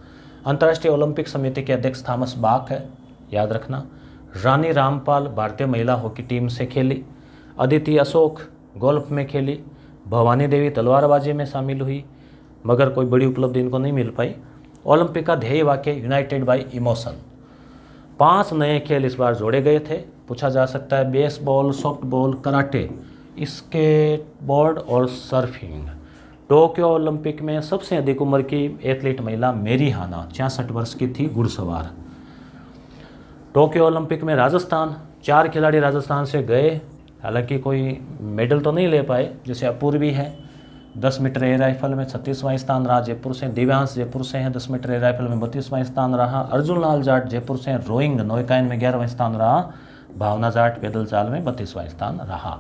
अंतर्राष्ट्रीय ओलंपिक समिति के अध्यक्ष थॉमस बाक है, याद रखना। रानी रामपाल भारतीय महिला हॉकी टीम से खेली। अदिति अशोक गोल्फ में खेली। भवानी देवी तलवारबाजी में शामिल हुई, मगर कोई बड़ी उपलब्धि इनको नहीं मिल पाई। ओलंपिक का ध्येय वाक्य यूनाइटेड बाय इमोशन। 5 नए खेल इस बार जोड़े गए थे। पूछा जा सकता है बेसबॉल, सॉफ्टबॉल, कराटे, स्केटबोर्ड और सर्फिंग। टोक्यो ओलंपिक में सबसे अधिक उम्र की एथलीट महिला मेरी हाना 66 वर्ष की थी, घुड़सवार। टोक्यो ओलंपिक में राजस्थान, 4 खिलाड़ी राजस्थान से गए, हालांकि कोई मेडल तो नहीं ले पाए, जैसे अपूर्वी है 10 मीटर एयर राइफल में 36वां स्थान रहा जयपुर से। दिव्यांश जयपुर से हैं, 10 मीटर एयर राइफल में 32वां स्थान रहा। अर्जुन लाल जाट जयपुर से, रोइंग नौकायन में 11वां स्थान रहा। भावना जाट पैदल चाल में 32वां स्थान रहा।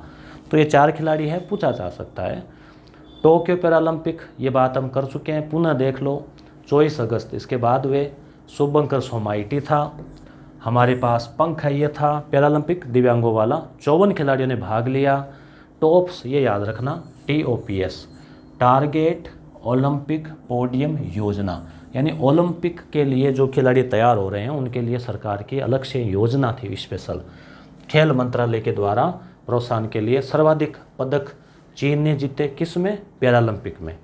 तो ये 4 खिलाड़ी हैं। पूछा जा सकता है टोक्यो पैरालंपिक, ये बात हम कर चुके हैं, पुनः देख लो 24 अगस्त, इसके बाद वे शुभंकर सोमाइटी था, हमारे पास पंख है, ये था पैरालंपिक दिव्यांगों वाला। 54 खिलाड़ियों ने भाग लिया। टॉप्स ये याद रखना, TOPS, टारगेट ओलंपिक पोडियम योजना, यानी ओलंपिक के लिए जो खिलाड़ी तैयार हो रहे हैं उनके लिए सरकार की अलग से योजना थी स्पेशल, खेल मंत्रालय के द्वारा प्रोत्साहन के लिए। सर्वाधिक पदक चीन ने जीते, किस में, पैरालंपिक में,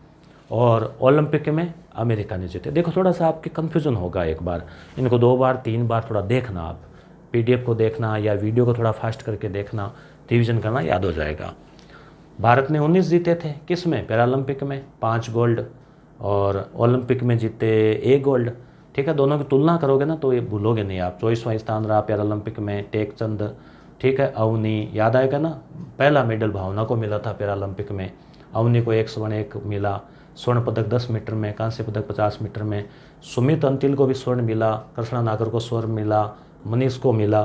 और ओलंपिक में अमेरिका ने जीते। देखो थोड़ा सा आपके कन्फ्यूजन होगा, एक बार इनको 2 बार 3 बार थोड़ा देखना, आप PDF को देखना या वीडियो को थोड़ा फास्ट करके देखना, रिवीजन करना, याद हो जाएगा। भारत ने 19 जीते थे, किस में, पैरालंपिक में 5 गोल्ड, और ओलंपिक में जीते 1 गोल्ड। ठीक है, दोनों की तुलना करोगे ना तो ये भूलोगे नहीं आप। 24वां स्थान रहा पैरालंपिक में टेकचंद, ठीक है, अवनी, याद आएगा ना, पहला मेडल भावना को मिला था पैरालंपिक में, अवनी को 1 स्वर्ण 1 मिला। स्वर्ण पदक 10 मीटर में, कांस्य पदक 50 मीटर में। सुमित अंतिल को भी स्वर्ण मिला, कृष्णा नागर को स्वर्ण मिला, मनीष को मिला,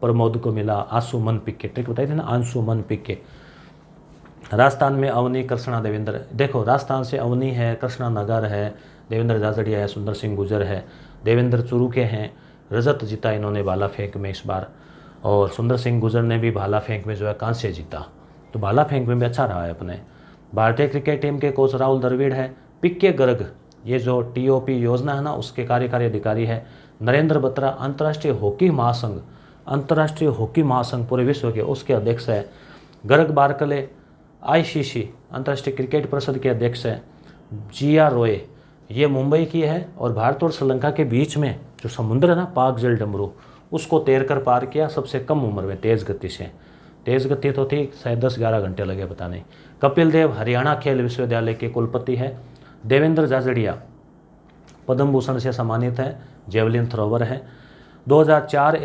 प्रमोद को मिला, आंसू मन पिक्के, ट्रिक बताई थी ना, आंसू मन पिक्के। राजस्थान में अवनी, कृष्णा, देवेंद्र, देखो राजस्थान से अवनी है, कृष्णा नगर है, देवेंद्र जाजड़िया है, सुंदर सिंह गुजर है, देवेंद्र चुरू के हैं। रजत जीता इन्होंने भाला फेंक में इस बार, और सुंदर सिंह गुजर ने भी भाला फेंक में जो है कांस्य जीता, तो भाला फेंक में भी अच्छा रहा है अपने। भारतीय क्रिकेट टीम के कोच राहुल द्रविड़ है। पीके गर्ग, ये जो TOP योजना है ना उसके कार्यकारी अधिकारी है। नरेंद्र बत्रा अंतर्राष्ट्रीय हॉकी महासंघ पूरे विश्व के उसके अध्यक्ष है। गर्ग बारकले ICC अंतर्राष्ट्रीय क्रिकेट परिषद के अध्यक्ष है। जिया रोय ये मुंबई की है और भारत और श्रीलंका के बीच में जो समुद्र है ना पाक जल डमरू उसको तैर कर पार किया सबसे कम उम्र में तेज़ गति से। तेज़ गति तो थी शायद 10-11 घंटे लगे पता नहीं। कपिल देव हरियाणा खेल विश्वविद्यालय के कुलपति है। देवेंद्र झाझड़िया पद्म भूषण से सम्मानित है, जेवलिन थ्रोवर है। 2004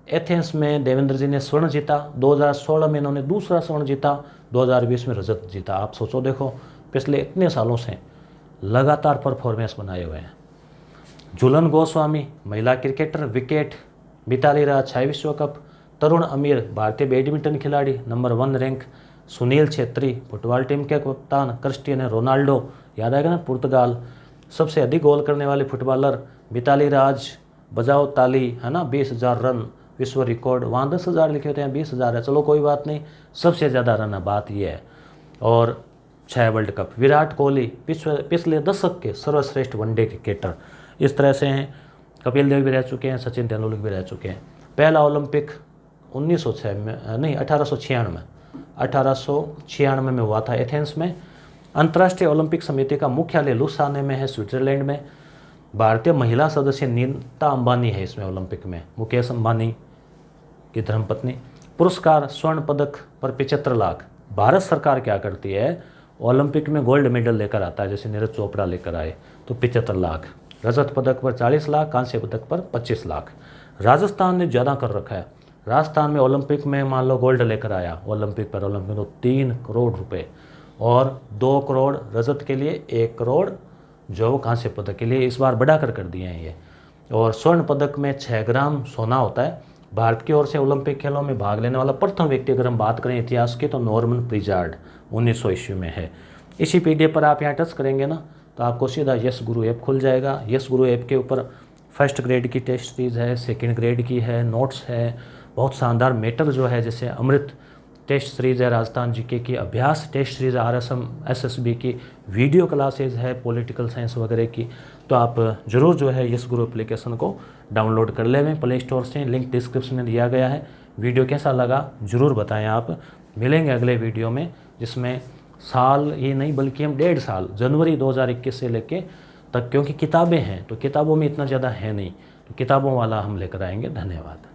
एथेंस में देवेंद्र जी ने स्वर्ण जीता। 2016 में इन्होंने दूसरा स्वर्ण जीता। 2020 में रजत जीता। आप सोचो देखो पिछले इतने सालों से लगातार परफॉर्मेंस बनाए हुए हैं। झूलन गोस्वामी महिला क्रिकेटर विकेट। मिताली राज 6 विश्व कप। तरुण अमीर भारतीय बैडमिंटन खिलाड़ी number 1 rank. Sunil Chhetri football team के कप्तान। क्रिस्टियानो रोनाल्डो याद आएगा ना पुर्तगाल, सबसे अधिक गोल करने वाले फुटबॉलर। मिताली राज बजाओ ताली है ना 20,000 रन विश्व रिकॉर्ड। वहाँ 10,000 लिखे होते हैं 20,000 है, चलो कोई बात नहीं, सबसे ज़्यादा रन है बात ये है। और 6 वर्ल्ड कप। विराट कोहली पिछले दशक के सर्वश्रेष्ठ वनडे क्रिकेटर। इस तरह से हैं। कपिल देव भी रह चुके हैं, सचिन तेंदुलकर भी रह चुके हैं। पहला ओलंपिक 1906 में नहीं 1896 में हुआ था एथेंस में। अंतर्राष्ट्रीय ओलंपिक समिति का मुख्यालय लुसाने में है स्विट्जरलैंड में। भारतीय महिला सदस्य नीता अंबानी है इसमें ओलंपिक में, मुकेश अंबानी की धर्मपत्नी। पुरस्कार स्वर्ण पदक पर 75 लाख। भारत सरकार क्या करती है, ओलंपिक में गोल्ड मेडल लेकर आता है, जैसे नीरज चोपड़ा लेकर आए तो 75 लाख। रजत पदक पर 40 लाख, कांस्य पदक पर 25 लाख। राजस्थान ने ज़्यादा कर रखा है। राजस्थान में ओलंपिक में मान लो गोल्ड लेकर आया ओलंपिक तो 3 करोड़ रुपए और 2 करोड़ रजत के लिए, 1 करोड़ जो कांस्य पदक के लिए इस बार बढ़ाकर कर दिए हैं ये। और स्वर्ण पदक में 6 ग्राम सोना होता है। भारत की ओर से ओलंपिक खेलों में भाग लेने वाला प्रथम व्यक्ति अगर हम बात करें इतिहास की तो नॉर्मन प्रिजार्ड 1900 ईस्वी में है। इसी PDF पर आप यहाँ टच करेंगे ना तो आपको सीधा यस गुरु ऐप खुल जाएगा। यस गुरु ऐप के ऊपर फर्स्ट ग्रेड की टेस्ट सीरीज़ है, सेकंड ग्रेड की है, नोट्स है, बहुत शानदार मैटर जो है जैसे अमृत टेस्ट सीरीज़ है, राजस्थान GK की अभ्यास टेस्ट सीरीज़, RSM SSB की वीडियो क्लासेज है, पॉलिटिकल साइंस वगैरह की। तो आप ज़रूर जो है यस गुरु एप्लीकेशन को डाउनलोड कर लें प्ले स्टोर से, लिंक डिस्क्रिप्शन में दिया गया है। वीडियो कैसा लगा ज़रूर बताएं आप। मिलेंगे अगले वीडियो में जिसमें साल ये नहीं बल्कि हम 1.5 साल जनवरी 2021 से लेके तक, क्योंकि किताबें हैं तो किताबों में इतना ज़्यादा है नहीं, तो किताबों वाला हम लेकर आएंगे। धन्यवाद।